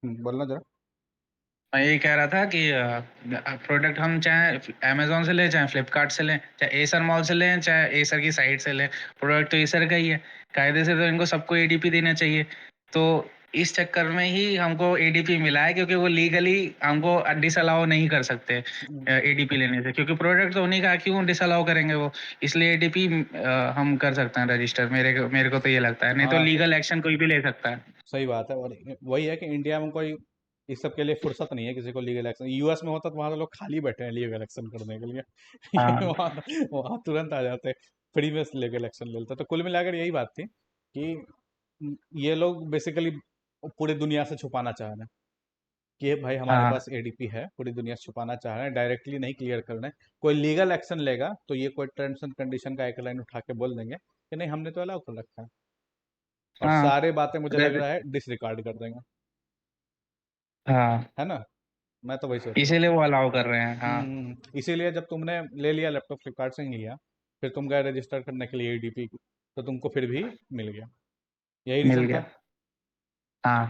बोलना जरा। मैं यही कह रहा था कि प्रोडक्ट हम चाहे अमेजोन से लें, चाहे फ्लिपकार्ट से लें, चाहे एसर मॉल से लें, चाहे एसर की साइट से लें, प्रोडक्ट तो एसर का ही है। कायदे से तो इनको सबको एडीपी देना चाहिए। तो इस चक्कर में ही हमको एडीपी मिला है, क्योंकि वो लीगली हमको डिसअलाउ नहीं कर सकते एडीपी लेने से, क्योंकि प्रोडक्ट तो उन्हीं का, क्यों डिसअलाउ करेंगे वो। इसलिए एडीपी हम कर सकते हैं रजिस्टर। मेरे को तो ये लगता है, नहीं तो हाँ, लीगल एक्शन कोई भी ले सकता है। सही बात है। और वही है कि इंडिया में कोई इस सब के लिए फुर्सत नहीं है किसी को लीगल एक्शन। यूएस में होता तो वहाँ तो लोग खाली बैठे हैं लीगल एक्शन करने के लिए। ये हाँ, वहाँ तुरंत आ जाते, फ्री में लीगल एक्शन ले लेते। तो कुल मिलाकर यही बात थी कि ये लोग बेसिकली पूरी दुनिया से छुपाना चाह रहे हैं कि भाई हमारे हाँ, पास एडीपी है, पूरी दुनिया से छुपाना चाह रहे हैं, डायरेक्टली नहीं क्लियर कर रहे हैं। कोई लीगल एक्शन लेगा तो ये कोई टर्म्स एंड कंडीशन का एक लाइन उठा के बोल देंगे कि नहीं हमने तो अलाउ कर रखा है, और हाँ, सारे बातें मुझे लग अरे, रहा है डिसरिगार्ड कर देंगे। हाँ, है ना? मैं तो वही सोच रहा हूँ। इसीलिए वो अलाउ कर रहे हैं। हाँ, इसीलिए जब तुमने ले लिया लैपटॉप, फ्लिपकार्ट से ही लिया, फिर तुम गए रजिस्टर करने के लिए एडीपी, तो तुमको फिर भी मिल गया। यही मिल रीजन गया। था। हाँ,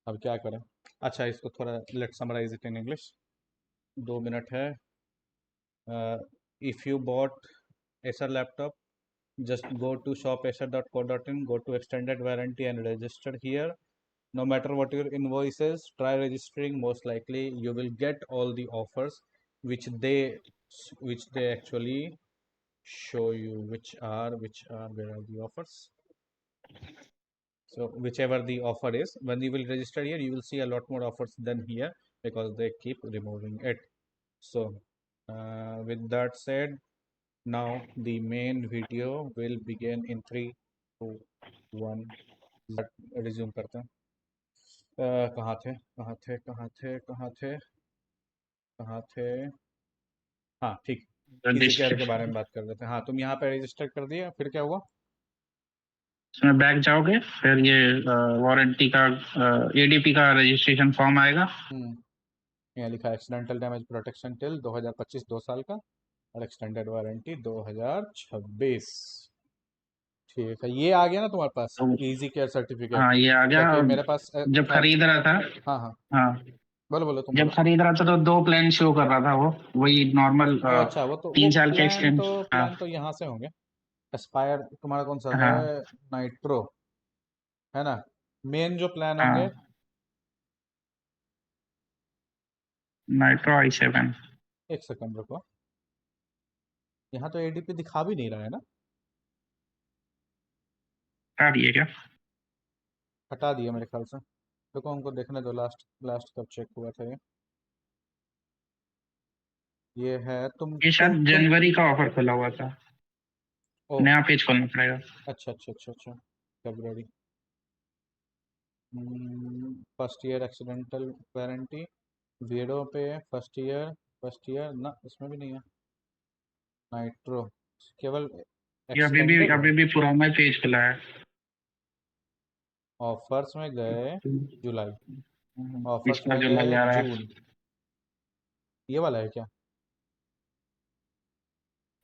अब क्या करें? अच्छा, इसको थोड़ा let summarise it in English. 2 minute है। If you bought Acer laptop, just go to shopacer.co.in, go to extended warranty and register here. No matter what your invoice is, try registering. Most likely you will get all the offers which they actually show you, which are where are the offers. So whichever the offer is, when you will register here, you will see a lot more offers than here because they keep removing it. So with that said, now the main video will begin in 3, 2, 1। Resume करते हैं। कहाँ थे कहाँ थे कहाँ थे कहाँ थे कहाँ थे? हाँ, ठीक। इजी केयर के बारे में रजिस्ट्रेशन। बात कर लेते हैं। हाँ, तुम यहाँ पे रजिस्टर कर दिया, फिर क्या हुआ? इसमें बैक जाओगे, फिर ये वारंटी का एडीपी का रजिस्ट्रेशन फॉर्म आएगा। हम्म यहाँ लिखा है एक्सीडेंटल डैमेज प्रोटेक्शन टिल 2025, 2 साल का, और एक्सटेंडेड वारंटी 2026। ठीक है, ये आ गया ना तुम्हारे पास तो इजी केयर सर्टिफिकेट? हाँ, ये आ गया। क्योंकि मेरे पास जब था। खरीद रहा था। हाँ हाँ, हाँ, बोलो बोलो, तुम जब बोलो। खरीद रहा था तो दो प्लान शो कर रहा था वो, वही नॉर्मल ओ अच्छा, वो तो वो 3 साल के प्लान एक्सटेंड। तो हाँ, प्लान तो यहाँ से होंगे। एस्पायर तुम्हारा कौन सा है? हाँ, नाइट्रो, है ना? मेन जो प्लान होंगे। हाँ, नाइट्रो i7। एक सेकंड रुको, यहाँ तो एडीपी दिखा भी नहीं रहा है ना। हटा दिए क्या? हटा दिया मेरे ख्याल से। रुको, हमको देखने दो, लास्ट लास्ट कब चेक हुआ था ये है ये शायद तुम जनवरी का ऑफर खुला हुआ था। ओ नया पेज खोलना पड़ेगा। अच्छा अच्छा अच्छा अच्छा, फरवरी। फर्स्ट ईयर एक्सीडेंटल वारंटी, वीडो पे फर्स्ट ईयर ना, इसमें भी नहीं है। नाइट्रो केवल ये एक्सटेंडेड अभी है। भी पुराना पेज खुला है। ऑफर्स में गए जुलाई, ऑफर्स पिछला में जो लग गए जा रहा है। जून। ये वाला है क्या?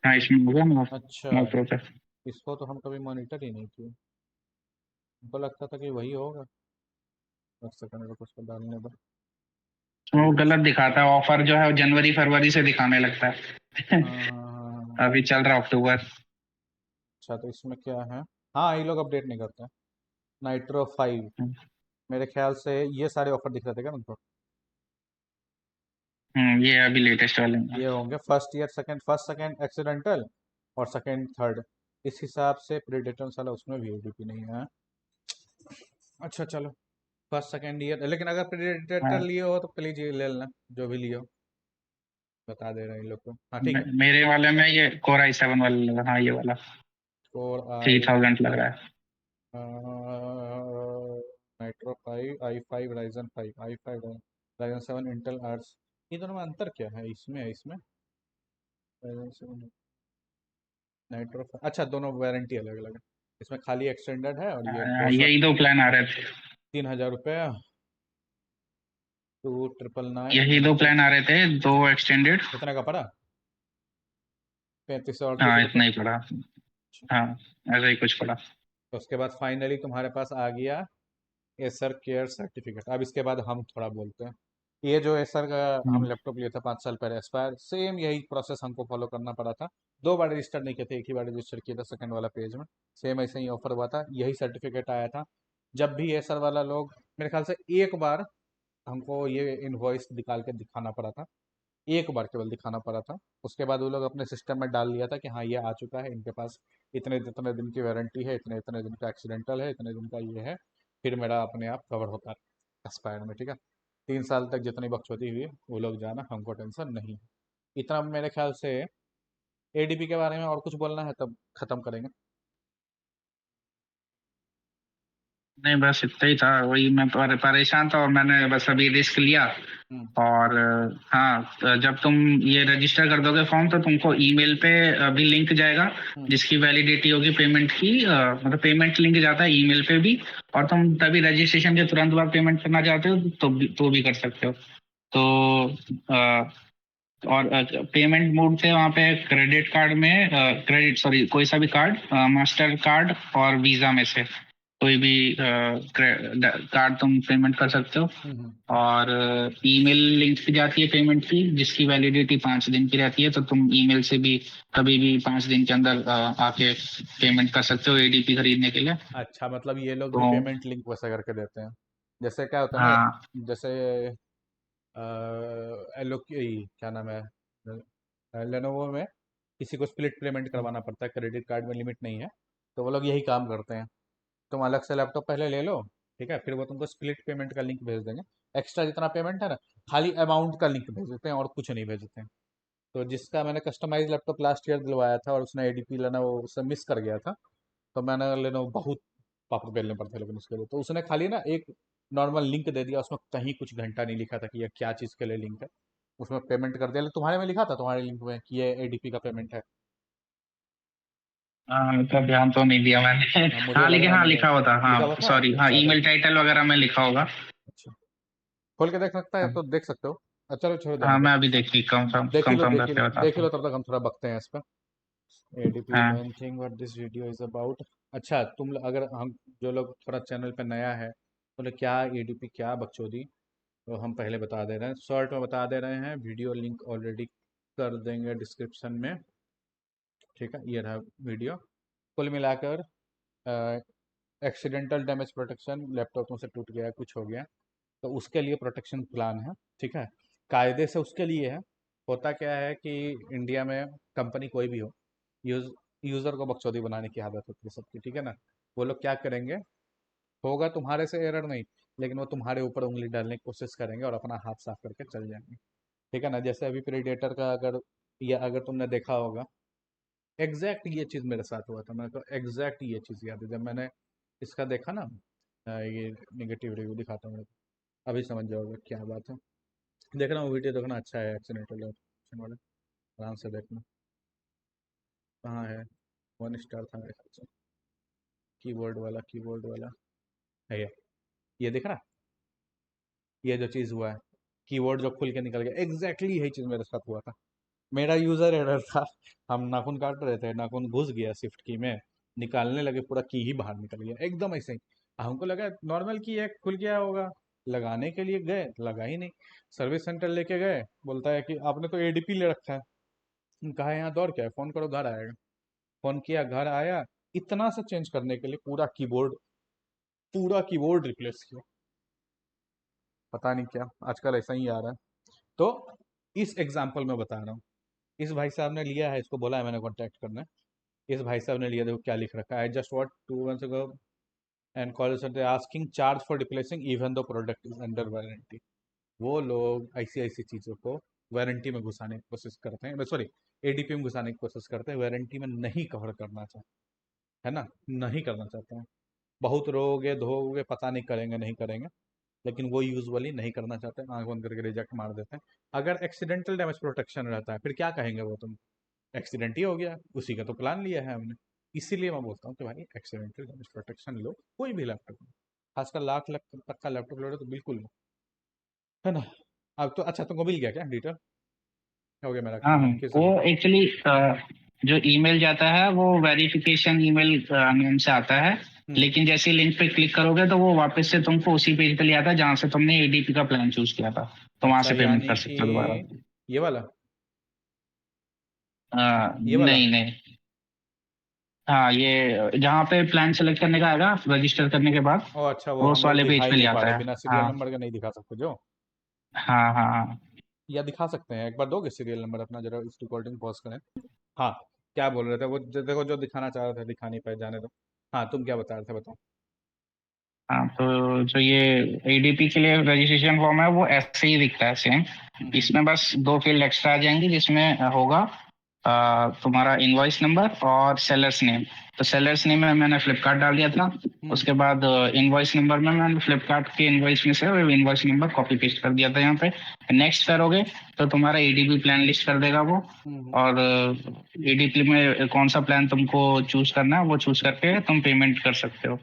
हाँ, इसमें होगा ना। अच्छा, नाइट्रो पे। इसको तो हम कभी मॉनिटर ही नहीं किए। हमको लगता था कि वही होगा। एक सेकंड रुको, उसको डालने दो। वो अच्छा गलत दिखाता है, ऑफर जो है वो जनवरी फरवरी से दिखाने लगता है। हाँ हाँ हाँ हाँ हाँ। अभी चल रहा अक्टूबर। अच्छा, तो इसमें क्या है? हाँ, ये लोग अपडेट नहीं करते हैं। नाइट्रो 5, मेरे ख्याल से ये सारे ऑफर दिख रहे थे क्या तुमको? ये अभी लेटेस्ट वाले में। ये होंगे first year second, first second accidental और सेकंड थर्ड। इस हिसाब से प्रीडेटर साला उसमें भी एडीपी नहीं है। अच्छा चलो, फर्स्ट सेकंड ईयर, लेकिन अगर प्रीडेटर हाँ, लिए हो तो प्लीज ये ले लेना, जो भी लिए हो। बता दे रहे हैं इन लोग को। हाँ ठीक है। मेरे वाले में ये कोर i7 वाला लगा। हाँ, ये वाला कोर थ्री आई थाउजेंड लग रहा है। Nitro 5, i5, Ryzen 5, Ryzen 7, Intel arts. ये दोनों में अंतर क्या है? इसमें राइजन 7, नाइट्रो 5। अच्छा, दोनों वारंटी अलग अलग है। इसमें खाली एक्सटेंडेड है और ये दो सा यही दो प्लान आ रहे थे। 3,000 रुपया। 2,999। यही दो प्लान आ रहे थे, दो एक्सटेंडेड। कितने का पड़ा? 3538 हाँ, रुपये। इतना ही पड़ा। हाँ, ऐसा ही कुछ पड़ा। तो उसके बाद फाइनली तुम्हारे पास आ गया एसर केयर सर्टिफिकेट। अब इसके बाद हम थोड़ा बोलते हैं। ये जो एसर का हम हम्म। लैपटॉप लिए थे 5 साल पहले एक्सपायर, सेम यही प्रोसेस हमको फॉलो करना पड़ा था। 2 बार रजिस्टर नहीं किए थे, एक ही बार रजिस्टर किया था सेकंड वाला पेज में। सेम ऐसे ही ऑफर हुआ था, यही सर्टिफिकेट आया था। जब भी एसर वाला लोग, मेरे ख्याल से एक बार हमको ये इनवॉइस निकाल के दिखाना पड़ा था, एक बार केवल दिखाना पड़ा था। उसके बाद वो लोग अपने सिस्टम में डाल लिया था कि हाँ ये आ चुका है, इनके पास इतने इतने दिन की वारंटी है, इतने इतने दिन का एक्सीडेंटल है, इतने दिन का ये है। फिर मेरा अपने आप कवर होता है एक्सपायर में, ठीक है। 3 साल तक जितनी बकचोदी हुई वो लोग जाना, हमको टेंशन नहीं। इतना मेरे ख्याल से एडीपी के बारे में और कुछ बोलना है तब खत्म करेंगे। नहीं, बस इतना ही था, वही मैं परेशान था और मैंने बस अभी रिस्क लिया। हम्म। और हाँ, तो जब तुम ये रजिस्टर कर दोगे फॉर्म तो तुमको ईमेल पे अभी लिंक जाएगा हम्म। जिसकी वैलिडिटी होगी पेमेंट की, मतलब पेमेंट लिंक जाता है ईमेल पे भी। और तुम तभी रजिस्ट्रेशन के तुरंत बाद पेमेंट करना चाहते हो तो भी कर सकते हो। तो और पेमेंट मोड थे वहाँ पे क्रेडिट कार्ड में, क्रेडिट सॉरी कोई सा भी कार्ड, मास्टर कार्ड और वीजा में से कोई भी कार्ड तुम पेमेंट कर सकते हो। हम्म। हम्म। और ईमेल लिंक भी जाती है पेमेंट की जिसकी वैलिडिटी 5 दिन की रहती है, तो तुम ईमेल से भी कभी भी 5 दिन के अंदर आके पेमेंट कर सकते हो एडीपी खरीदने के लिए। अच्छा, मतलब ये लोग तो भी पेमेंट लिंक वैसा करके देते हैं। जैसे क्या होता है ना, हाँ। जैसे एलो की क्या नाम है, लेनोवो में किसी को स्प्लिट पेमेंट करवाना पड़ता है, क्रेडिट कार्ड में लिमिट नहीं है। तो वो लोग यही काम करते हैं। तुम अलग से लैपटॉप पहले ले लो, ठीक है, फिर वो तुमको स्प्लिट पेमेंट का लिंक भेज देंगे। एक्स्ट्रा जितना पेमेंट है ना, खाली अमाउंट का लिंक भेज देते हैं और कुछ नहीं भेजते हैं। तो जिसका मैंने कस्टमाइज लैपटॉप लास्ट ईयर दिलवाया था और उसने एडीपी लेना वो उससे मिस कर गया था, तो मैंने लेना बहुत पापड़ बेलने पड़ते, लेकिन उसके लिए तो उसने खाली ना एक नॉर्मल लिंक दे दिया, उसमें कहीं कुछ घंटा नहीं लिखा था कि ये क्या चीज़ के लिए लिंक है। उसमें पेमेंट कर दिया, लेकिन तुम्हारे में लिखा था, तुम्हारे लिंक में कि ये एडीपी का पेमेंट है। हाँ, इतना ध्यान तो नहीं दिया मैंने। हाँ, मुझे हाँ लग लेकिन रहा हाँ मुझे लिखा हुआ था, लिखा हाँ हुआ था। सॉरी, हाँ अच्छा ईमेल टाइटल वगैरह में लिखा होगा। अच्छा, खोल के देख सकता है हाँ। तो देख सकते हो। चलो छोड़ हाँ, जाने दो। मैं अभी देखिए कंफर्म देख ही लो, कंफर्म देख ही लो, करके देख बताता ही लो, हूँ। तब तक हम थोड़ा बकते हैं इस पर। एडीपी हाँ। Main thing what this video is about. अच्छा, अगर हम जो लोग थोड़ा चैनल पे नया है, बोले क्या एडीपी क्या बकचोदी, तो हम पहले बता दे रहे हैं, शॉर्ट में बता दे रहे हैं। वीडियो लिंक ऑलरेडी कर देंगे डिस्क्रिप्शन में, ठीक है। ये रहा वीडियो। कुल मिलाकर एक्सीडेंटल डैमेज प्रोटेक्शन, लैपटॉप में से टूट गया, कुछ हो गया, तो उसके लिए प्रोटेक्शन प्लान है, ठीक है। कायदे से उसके लिए है। होता क्या है कि इंडिया में कंपनी कोई भी हो, यूज यूज़र को बकचोदी बनाने की आदत होती है सबकी, ठीक है ना। वो लोग क्या करेंगे, होगा तुम्हारे से एरर नहीं, लेकिन वो तुम्हारे ऊपर उंगली डालने की कोशिश करेंगे और अपना हाथ साफ करके चल जाएंगे, ठीक है ना। जैसे अभी प्रीडेटर का अगर, या अगर तुमने देखा होगा, एग्जैक्ट ये चीज़ मेरे साथ हुआ था। मेरे को एग्जैक्ट ये चीज़ याद है जब मैंने इसका देखा ना, ये निगेटिव रिव्यू दिखाता हूँ, अभी समझ जाओगे क्या बात है। देखना वो वीडियो, देखना अच्छा है, एक्सीडेंटल वाला, आराम से देखना। कहाँ है, 1 स्टार था मेरे ख्याल से। कीबोर्ड वाला है ये देख रहा, ये जो चीज़ हुआ है, कीबोर्ड जो खुल के निकल गया, एग्जैक्टली यही चीज़ मेरे साथ हुआ था। मेरा यूज़र एरर था। हम नाखून काट रहे थे, नाखून घुस गया शिफ्ट की में, निकालने लगे, पूरा की ही बाहर निकल गया एकदम ऐसे ही। हमको लगा नॉर्मल की है, खुल गया होगा। लगाने के लिए गए, लगा ही नहीं। सर्विस सेंटर लेके गए, बोलता है कि आपने तो एडीपी ले रखा है। कहा यहाँ दौड़ क्या है, फ़ोन करो घर आएगा। फ़ोन किया, घर आया, इतना सा चेंज करने के लिए पूरा कीबोर्ड रिप्लेस किया। पता नहीं क्या आजकल ऐसा ही आ रहा है। तो इस एग्जाम्पल में बता रहा हूँ, इस भाई साहब ने लिया है, इसको बोला है मैंने कॉन्टैक्ट करना है। इस भाई साहब ने लिया, देखो क्या लिख रखा है, just what 2 months ago and call centre asking charge for replacing even though product is under warranty. वो लोग ऐसी ऐसी चीज़ों को वारंटी में घुसाने की कोशिश करते हैं, सॉरी, एडीपी में घुसाने की कोशिश करते हैं, वारंटी में नहीं कवर करना चाहते, है ना, नहीं करना चाहते हैं। बहुत रोगे धोगे, पता नहीं करेंगे नहीं करेंगे, लेकिन वो यूजुअली नहीं करना चाहते, आंख बंद करके रिजेक्ट मार देते हैं। अगर एक्सीडेंटल डैमेज प्रोटेक्शन रहता है, फिर क्या कहेंगे वो, तुम एक्सीडेंट ही हो गया, उसी का तो प्लान लिया है हमने। इसीलिए मैं बोलता हूँ कि भाई एक्सीडेंटल डैमेज प्रोटेक्शन लो, कोई भी लैपटॉप में, खासकर लाख लाख तक का लैपटॉप लो तो बिल्कुल लो, है ना। अब तो अच्छा, तुमको मिल गया क्या डिटेल, हो गया मेरा हाँ काम, हाँ, अब किस। वो एक्चुअली जो ईमेल जाता है वो वेरिफिकेशन ईमेल नेम से आता है। लेकिन जैसे लिंक पे क्लिक करोगे तो वो वापस से तुमको उसी पेज पे ले आता है जहाँ से तुमने एडीपी का प्लान चूज किया था, तो वहां अच्छा, से पेमेंट यानी कर कि सकते हो दोबारा। ये वाला, ये वाला। नहीं नहीं, हाँ ये जहाँ पे प्लान सेलेक्ट करने का आएगा रजिस्टर करने के बाद, ओ अच्छा, वो वो हम उस लोग वाले दिखा पेज ही पे ले नहीं पा आता रहे, है। बिना सीरियल हाँ नंबर के नहीं दिखा सकते जो। हाँ हाँ हाँ। या दिखा सकते हैं, एक बार दोगे सीरियल नंबर अपना, जरा इस रिकॉर्डिंग पॉज करें। हाँ, क्या बोल रहे थे वो, देखो जो दिखाना चाह रहे थे दिखा नहीं पाए, जाने दो। हाँ, तुम क्या बता रहे थे, बताओ। हाँ तो जो ये एडीपी के लिए रजिस्ट्रेशन फॉर्म है वो ऐसे ही दिखता है सेम। हम्म। इसमें बस दो फील्ड एक्स्ट्रा आ जाएंगे जिसमें होगा तुम्हारा इनवॉइस नंबर और सेलर्स नेम। तो सेलर्स नेम में मैंने फ्लिपकार्ट डाल दिया था। हम्म। उसके बाद इनवॉइस नंबर में मैंने फ्लिपकार्ट के इनवॉइस में से इनवॉइस नंबर कॉपी पेस्ट कर दिया था यहाँ पे। नेक्स्ट करोगे तो तुम्हारा एडीपी प्लान लिस्ट कर देगा वो। हम्म। और एडीपी में कौन सा प्लान तुमको चूज करना है वो चूज करके तुम पेमेंट कर सकते हो।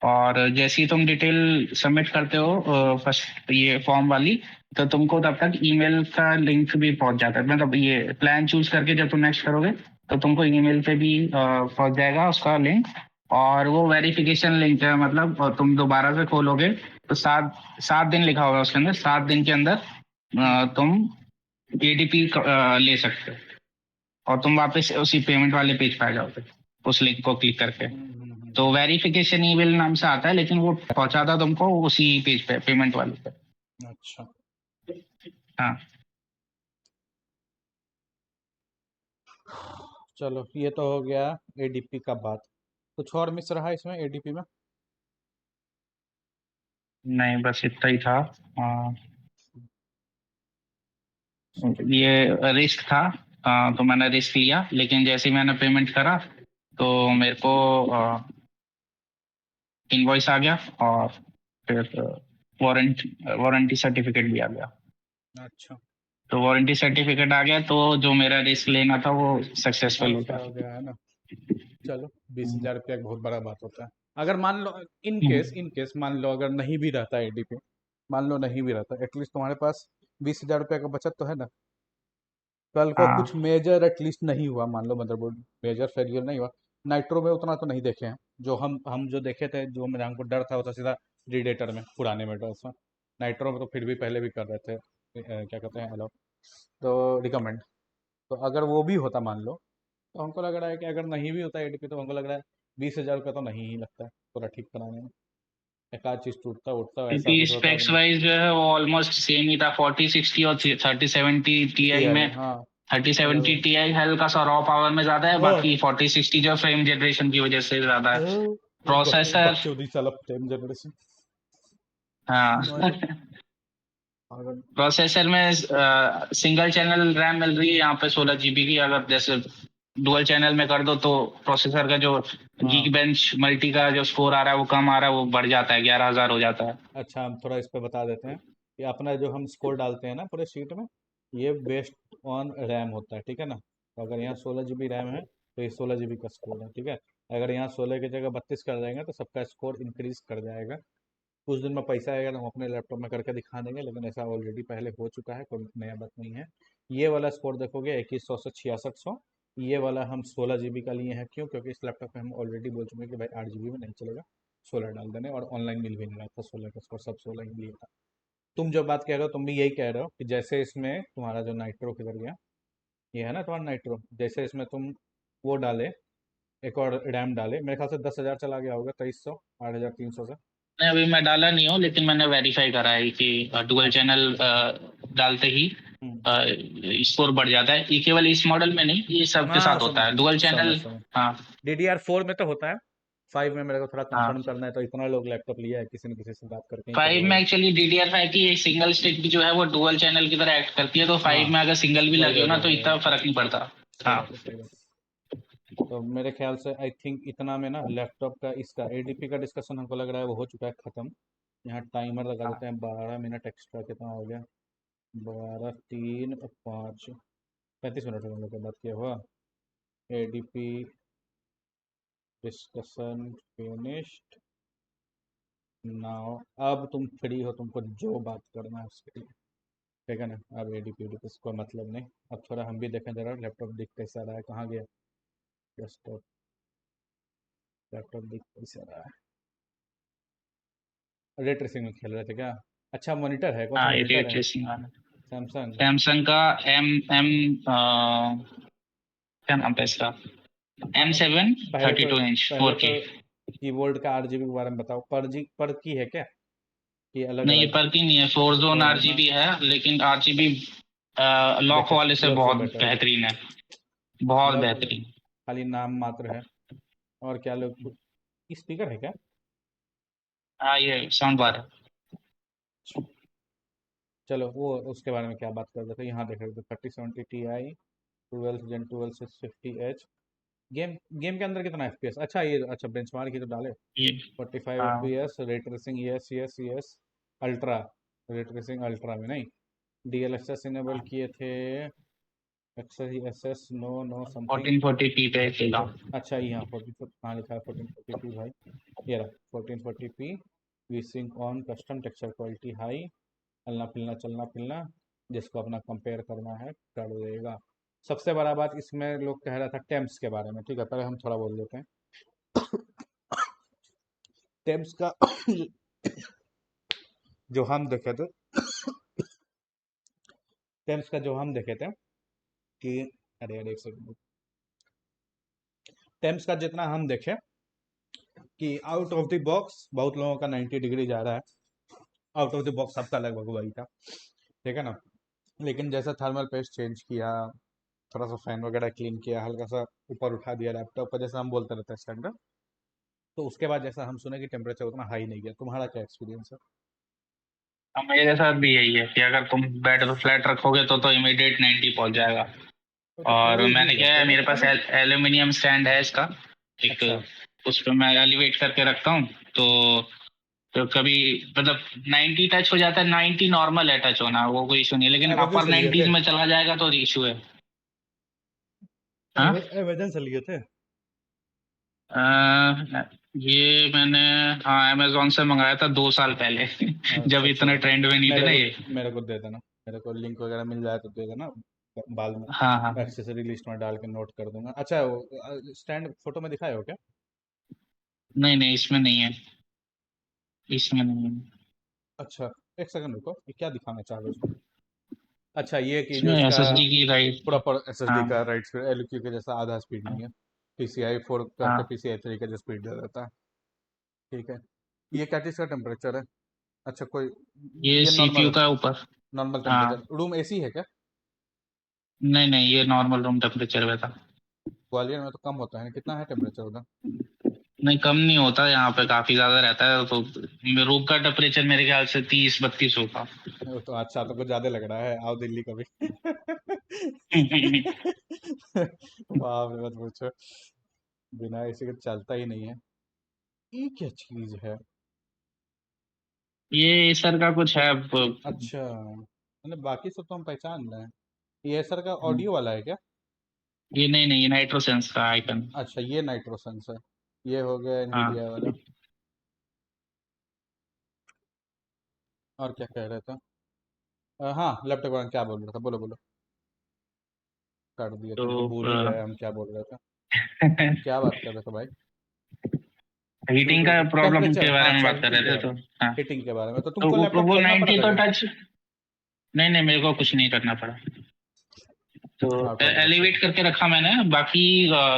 और जैसे ही तुम डिटेल सबमिट करते हो फर्स्ट ये फॉर्म वाली, तो तुमको तब तक ईमेल का लिंक भी पहुंच जाता है। मतलब ये प्लान चूज करके जब तुम नेक्स्ट करोगे तो तुमको ईमेल पे भी पहुंच जाएगा उसका लिंक। और वो वेरिफिकेशन लिंक है, मतलब तुम दोबारा से खोलोगे तो 7 7 दिन लिखा होगा उसके अंदर, 7 दिन के अंदर हम्म। तुम एडीपी ले सकते हो। और तुम वापस उसी पेमेंट वाले पेज पे आ जाओगे उस लिंक को क्लिक करके। तो वेरिफिकेशन ईमेल नाम से आता है, लेकिन वो पहुंचाता तुमको उसी पेज पे, पेमेंट वाले पे। अच्छा, हाँ। चलो ये तो हो गया एडीपी का बात। कुछ और मिस रहा इसमें एडीपी में? नहीं बस इतना ही था। ये रिस्क था। तो मैंने रिस्क लिया, लेकिन जैसे ही मैंने पेमेंट करा तो मेरे को इनवॉइस आ गया। और फिर वारंटी सर्टिफिकेट भी आ गया। अच्छा, तो वारंटी सर्टिफिकेट आ गया तो जो मेरा रिस्क लेना था वो सक्सेसफुल हो ट्रांसफर गया। हो गया है ना। चलो, 20,000 रुपया एक बहुत बड़ा बात होता है। अगर मान लो, हम्म। इन केस मान लो अगर नहीं भी रहता एडीपी, मान लो नहीं भी रहता, एटलीस्ट तुम्हारे पास 20,000 रुपया का बचत तो है ना। कल को कुछ हाँ मेजर एटलीस्ट नहीं हुआ, मान लो मदरबोर्ड मेजर फेलियर नहीं हुआ। नाइट्रो में उतना तो नहीं देखे हैं, जो हम जो देखे थे, जो मेरा हमको डर था वो था सीधा प्रीडेटर में, पुराने मेडल्स में। नाइट्रो में तो फिर भी पहले भी कर रहे थे क्या कहते हैं, अलाउ, तो रिकमेंड। तो अगर वो भी होता मान लो, तो हमको लग रहा है कि अगर नहीं भी होता एडीपी, तो हमको लग रहा है 20,000 रुपया तो नहीं ही लगता है पूरा ठीक कराने में। एक आध चीज़ टूटता उठता क्योंकि ऐसा कुछ होता कि स्पेक्स नहीं। वाइज जो है वो ऑलमोस्ट सेम ही था। 4060 और 3070 टीआई टीआई, में हाँ। 3070 मतलब टीआई हल्का सा रॉ पावर में ज्यादा है, हाँ, बाकी 4060 जो फ्रेम जनरेशन की वजह से ज्यादा है। प्रोसेसर। बकचोदी साला टेम जनरेशन। हाँ। अगर प्रोसेसर में सिंगल चैनल रैम मिल रही है यहाँ पे 16 जीबी की। अगर जैसे डुअल चैनल में कर दो तो प्रोसेसर का जो गीक हाँ, बेंच मल्टी का जो स्कोर आ रहा है वो कम आ रहा है, वो बढ़ जाता है, 11,000 हो जाता है। अच्छा, हम थोड़ा इस पे बता देते हैं कि अपना जो हम स्कोर डालते हैं ना पूरे शीट में, ये बेस्ड ऑन रैम होता है, ठीक है ना। तो अगर यहाँ 16 GB रैम है, तो ये 16 GB का स्कोर है, ठीक है। अगर यहाँ 16 की जगह 32 कर देंगे तो सबका स्कोर इंक्रीज कर जाएगा। कुछ दिन में पैसा आएगा तो हम अपने लैपटॉप में करके दिखा देंगे, लेकिन ऐसा ऑलरेडी पहले हो चुका है, कोई नया बात नहीं है। ये वाला स्कोर देखोगे 2100 से 6600। ये वाला हम 16 GB का लिए हैं, क्यों? क्योंकि इस लैपटॉप में हम ऑलरेडी बोल चुके हैं कि भाई 8 GB में नहीं चलेगा, 16 डाल देने। और ऑनलाइन मिल भी नहीं रहा था 16 का स्कोर, सब 16 ही लिए था। तुम जो बात कह रहे हो, तुम भी यही कह रहे हो कि जैसे इसमें तुम्हारा जो नाइट्रो किधर गया, ये है ना तुम्हारा नाइट्रो, जैसे इसमें तुम वो डाले, एक और रैम डाले, मेरे ख्याल से 10,000 चला गया होगा, 2300, 8,300 से। नहीं अभी मैं डाला नहीं हूँ, लेकिन मैंने वेरीफाई करा है कि डुअल अच्छा। चैनल डालते ही हम्म। स्कोर बढ़ जाता है। ये केवल इस मॉडल में नहीं, ये सबके हाँ, साथ होता है डुअल समझ चैनल। समझ। हाँ DDR4 में तो होता है, 5 में मेरे को थोड़ा कंफर्म हाँ। करना है, तो इतना लोग लैपटॉप लिया है, किसी न किसी से बात करके ही पता 5 में लगा। एक्चुअली DDR5 की एक सिंगल स्टिक भी जो है वो डुअल चैनल की तरह एक्ट करती है, तो हाँ, 5 में अगर सिंगल भी वही लगे वही हो ना वही तो वही इतना वही। फर्क नहीं पड़ता। सही हाँ बात है, सही बात है। तो मेरे ख्याल से आई थिंक इतना में ना लैपटॉप का, इसका एडीपी का डिस्कशन हमको लग रहा है वो हो चुका है ख़त्म। यहाँ टाइमर लगा हाँ। देते हैं, 12 मिनट एक्स्ट्रा, कितना हो गया? 12, 3 और 5, 35 मिनट हम लोग का बात किया हुआ। ADP discussion finished now. अब तुम फ्री हो, तुमको जो बात करना है उसके लिए, ठीक है ना। अब एडीपी डिस्कस कोई मतलब नहीं। अब थोड़ा हम भी देखें जरा, लैपटॉप दिख कैसा रहा है, कहाँ गया डेस्कटॉप, लैपटॉप दिख कैसा रहा है। रे ट्रेसिंग में खेल रहे थे क्या? अच्छा मॉनिटर है, कौन सा हाँ ये रे मॉनिटर है? ट्रेसिंग वाला सैमसंग? सैमसंग का एम एम क्या नाम था इसका हाँ M7 पहले तो 32 इंच पहले 4K। तो कीबोर्ड का आरजीबी के बारे में बताओ। पर की है क्या? कि अलग नहीं ये अलग? पर की नहीं है, 4 जोन फोर जोन आरजीबी है, लेकिन आरजीबी लॉक बेटर, वाले से लॉक बहुत बेटर है। बेहतरीन है, बहुत लॉक बेहतरीन। खाली नाम मात्र है। और क्या लोग, स्पीकर है क्या? हाँ ये साउंड बार है। चलो वो उसके बारे में क्या बात कर रहे थे, यहाँ देख रहे थे 3070 Ti, 12 Gen 12 650H। Game game के अंदर कितना FPS? अच्छा ये, अच्छा बेंचमार्क ही तो डाले। ये 45 हाँ FPS, ray tracing, yes yes yes, ultra, ray tracing ultra में नहीं, DLSS इनेबल किए थे, XSS no know something. 1440p पे खेला। अच्छा यहाँ 14, कहाँ लिखा है 1440p भाई? ये रहा 1440p, V sync on, custom texture quality high, चलना फिरना चलना फिरना, जिसको अपना कंपेयर करना है कर देगा। सबसे बड़ा बात इसमें लोग कह रहा था टेम्स के बारे में, ठीक है पहले हम थोड़ा बोल देते हैं टेम्स का जो हम देखे थे, टेम्स का जो हम देखे थे कि, अरे अरे एक सेकंड, टेम्स का जितना हम देखे कि आउट ऑफ द बॉक्स बहुत लोगों का 90 डिग्री जा रहा है, आउट ऑफ द बॉक्स सबका लगभग वही था, ठीक है ना। लेकिन जैसा थर्मल पेस्ट चेंज किया, थोड़ा सा फैन वगैरह क्लीन किया, हल्का सा ऊपर उठा दिया लैपटॉप का, जैसा हम बोलते रहते हैं स्टैंडर्ड, तो उसके बाद जैसा हम सुने कि टेम्परेचर उतना हाई नहीं गया। तुम्हारा क्या एक्सपीरियंस है? अब मेरे साथ भी यही है कि अगर तुम बेड पे फ्लैट रखोगे तो इमीडिएट 90 पहुंच जाएगा। तो और वही मैंने चीज़ है क्या है, फिर। मेरे पास एल्यूमिनियम स्टैंड है इसका एक, अच्छा, उस पर मैं एलिवेट करके रखता हूँ। तो कभी मतलब 90 टच हो जाता है, 90 नॉर्मल है टच होना, वो कोई इशू नहीं है, लेकिन एमेजन अपर से लिए 90s थे? में चला जाएगा तो इशू है। हाँ एमेजन से लिए थे? ये मैंने, हाँ अमेजोन से मंगाया था 2 साल पहले जब अच्छा इतने चलो, ट्रेंड में नहीं थे मेरे ना को ये। मेरे को दे देना, मेरे को लिंक वगैरह मिल जाए तो दे देना, बाद में हाँ हाँ। एक्सेसरी लिस्ट में डाल के नोट कर दूंगा। अच्छा वो स्टैंड फोटो में दिखाए हो क्या? नहीं नहीं इसमें नहीं है, इसमें नहीं है। अच्छा एक सेकंड रुको, ये क्या दिखाना चाह रहे हो उसमें? अच्छा ये कि जो इसमें इसका एसएसडी की राइट। प्रॉपर SSD हाँ का राइट स्पीड LQ के जैसा आधा स्पीड नहीं है, PCI 4 करके हाँ। PCI 3 का जो स्पीड दे देता है, ठीक है। ये क्या चीज़ का टेम्परेचर है? अच्छा कोई, ये ये सीपीयू नॉर्मल, का ऊपर। नॉर्मल हाँ टेम्परेचर, रूम AC है क्या? नहीं नहीं ये नॉर्मल रूम टेम्परेचर में था। ग्वालियर में तो कम होता है, कितना है टेम्परेचर उधर? नहीं कम नहीं होता, यहाँ पे काफी ज्यादा रहता है, तो रूम का टेम्परेचर मेरे ख्याल से 30-32 होगा। वो तो अच्छा, तो कुछ ज्यादा लग रहा है, आओ दिल्ली कभी बाप रे मत पूछो, बिना AC के चलता ही नहीं है। ये क्या चीज है? ये सर का कुछ है अच्छा मतलब बाकी सब तो हम पहचान रहे हैं, ये सर का ऑडियो वाला है क्या? ये नहीं नहीं ये नाइट्रोसेंस का आइकन। अच्छा ये नाइट्रोसेंस है, ये हो गया हाँ एनवीडिया वाला। और क्या कह रहे थे? हाँ लैपटॉप का क्या बोल रहा था, बोलो बोलो, काट दिया, तुम तो तो भूल ही गए हम क्या बोल रहे थे, क्या बात कर रहे थे भाई? हीटिंग का प्रॉब्लम टेम्परेचर, के हाँ बारे में अच्छा बात कर हीटिंग रहे के थे बारे तो। में, हाँ हीटिंग के बारे में तो तो तुमको लैपटॉप वो खोलना पड़ा 90 था तो क्या? टच, नहीं नहीं मेरे को कुछ नहीं करना पड़ा। तो आउट ऑफ बॉक्स है। एलिवेट करके रखा मैंने, बाकी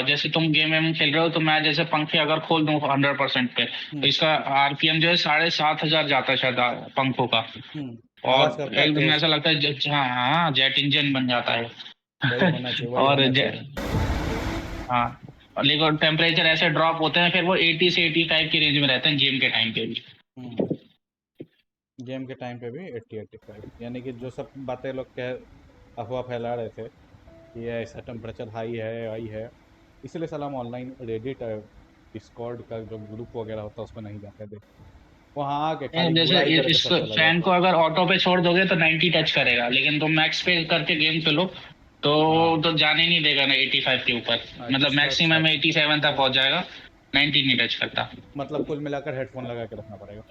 जैसे तुम गेम वेम खेल रहे हो तो मैं जैसे पंखे अगर खोल दूं 100% पे तो हम्म इसका आरपीएम जो है 7,500 जाता है शायद पंखों का। आवाज और करता है एकदम तेज? ऐसा लगता है हाँ हाँ जेट इंजन बन जाता वही है होना चाहिए, वही और होना चाहिए। हाँ और लेकिन टेम्परेचर ऐसे ड्रॉप होते हैं फिर वो 80 से 85 की रेंज में रहते हैं गेम के टाइम पे भी। हम्म गेम के टाइम पे भी 80 85, यानी कि जो सब बातें लोग कह, अफवाह फैला रहे थे कि ये ऐसा टेम्परेचर हाई है, इसलिए साला हम ऑनलाइन रेडिट डिस्कॉर्ड का जो ग्रुप वगैरह होता है उसमें नहीं जाते थे, वहाँ आके खाली जैसे बुराई करके इस सब चला फैन जाता को है। अगर ऑटो पे छोड़ दोगे तो 90 टच करेगा, लेकिन तुम मैक्स पे करके गेम खेलो तो हाँ जाने नहीं देगा ना 85 के ऊपर। मतलब अच्छा अच्छा मैक्सिमम अच्छा, 87 तक पहुंच जाएगा, 90 नहीं टच करता। मतलब कुल मिलाकर हेडफोन लगा के रखना पड़ेगा।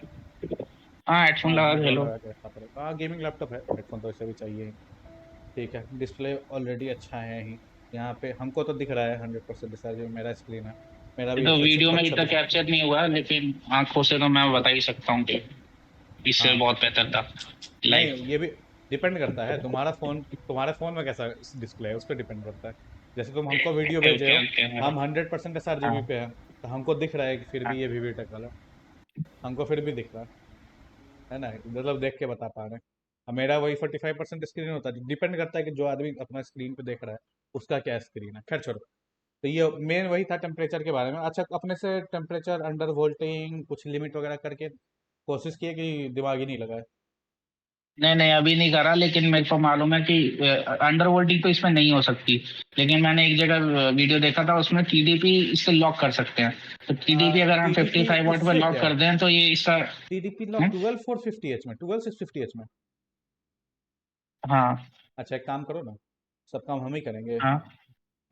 हाँ हेडफोन हाँ लगा के हेडफोन खेलो। लगा के रखना पड़ेगा, हाँ गेमिंग लैपटॉप है, हेडफोन तो वैसे भी चाहिए ही। ठीक है, डिस्प्ले ऑलरेडी अच्छा है ही, यहाँ पे हमको तो दिख रहा है 100% डिस्प्ले, जो मेरा स्क्रीन है, मेरा ये भी तो एक सौ वीडियो में इतना छब्बीस कैप्चर नहीं हुआ, लेकिन आंखों से तो मैं बता ही सकता हूँ कि इससे हाँ बहुत बेहतर था नहीं, लाइफ। ये भी डिपेंड करता है तुम्हारा फ़ोन में कैसा डिस्प्ले है, उस पर डिपेंड करता है। जैसे तुम हमको वीडियो ओके भेजे ओके हो, ओके। हम 100% एस आर जी हाँ बी पे है, तो हमको दिख रहा है कि फिर भी हाँ। ये वी वी टेक वाला, हमको फिर भी दिख रहा है ना, मतलब देख के बता पा रहे हैं। अब मेरा वही 45% स्क्रीन होता है, डिपेंड करता है कि जो आदमी अपना स्क्रीन पे देख रहा है उसका क्या स्क्रीन है। खैर छोड़ो। तो ये मेन वही था टेम्परेचर के बारे में। अच्छा, अपने से टेम्परेचर अंडर वोल्टिंग कुछ लिमिट वगैरह करके कोशिश किए कि दिमाग ही नहीं लगा है? नहीं नहीं, अभी नहीं करा, लेकिन मेरे को मालूम है कि अंडर वोल्टिंग तो इसमें नहीं हो सकती। लेकिन मैंने एक जगह वीडियो देखा था, उसमें टीडीपी इससे लॉक कर सकते हैं। तो टीडीपी अगर हम टीडीपी 55 वॉट पे उससे लॉक क्या? कर दें तो ये इसका। टीडीपी लॉक हम्म, 12450 में, 12650 में? हाँ अच्छा, एक काम करो ना, सब काम हम ही करेंगे। हाँ।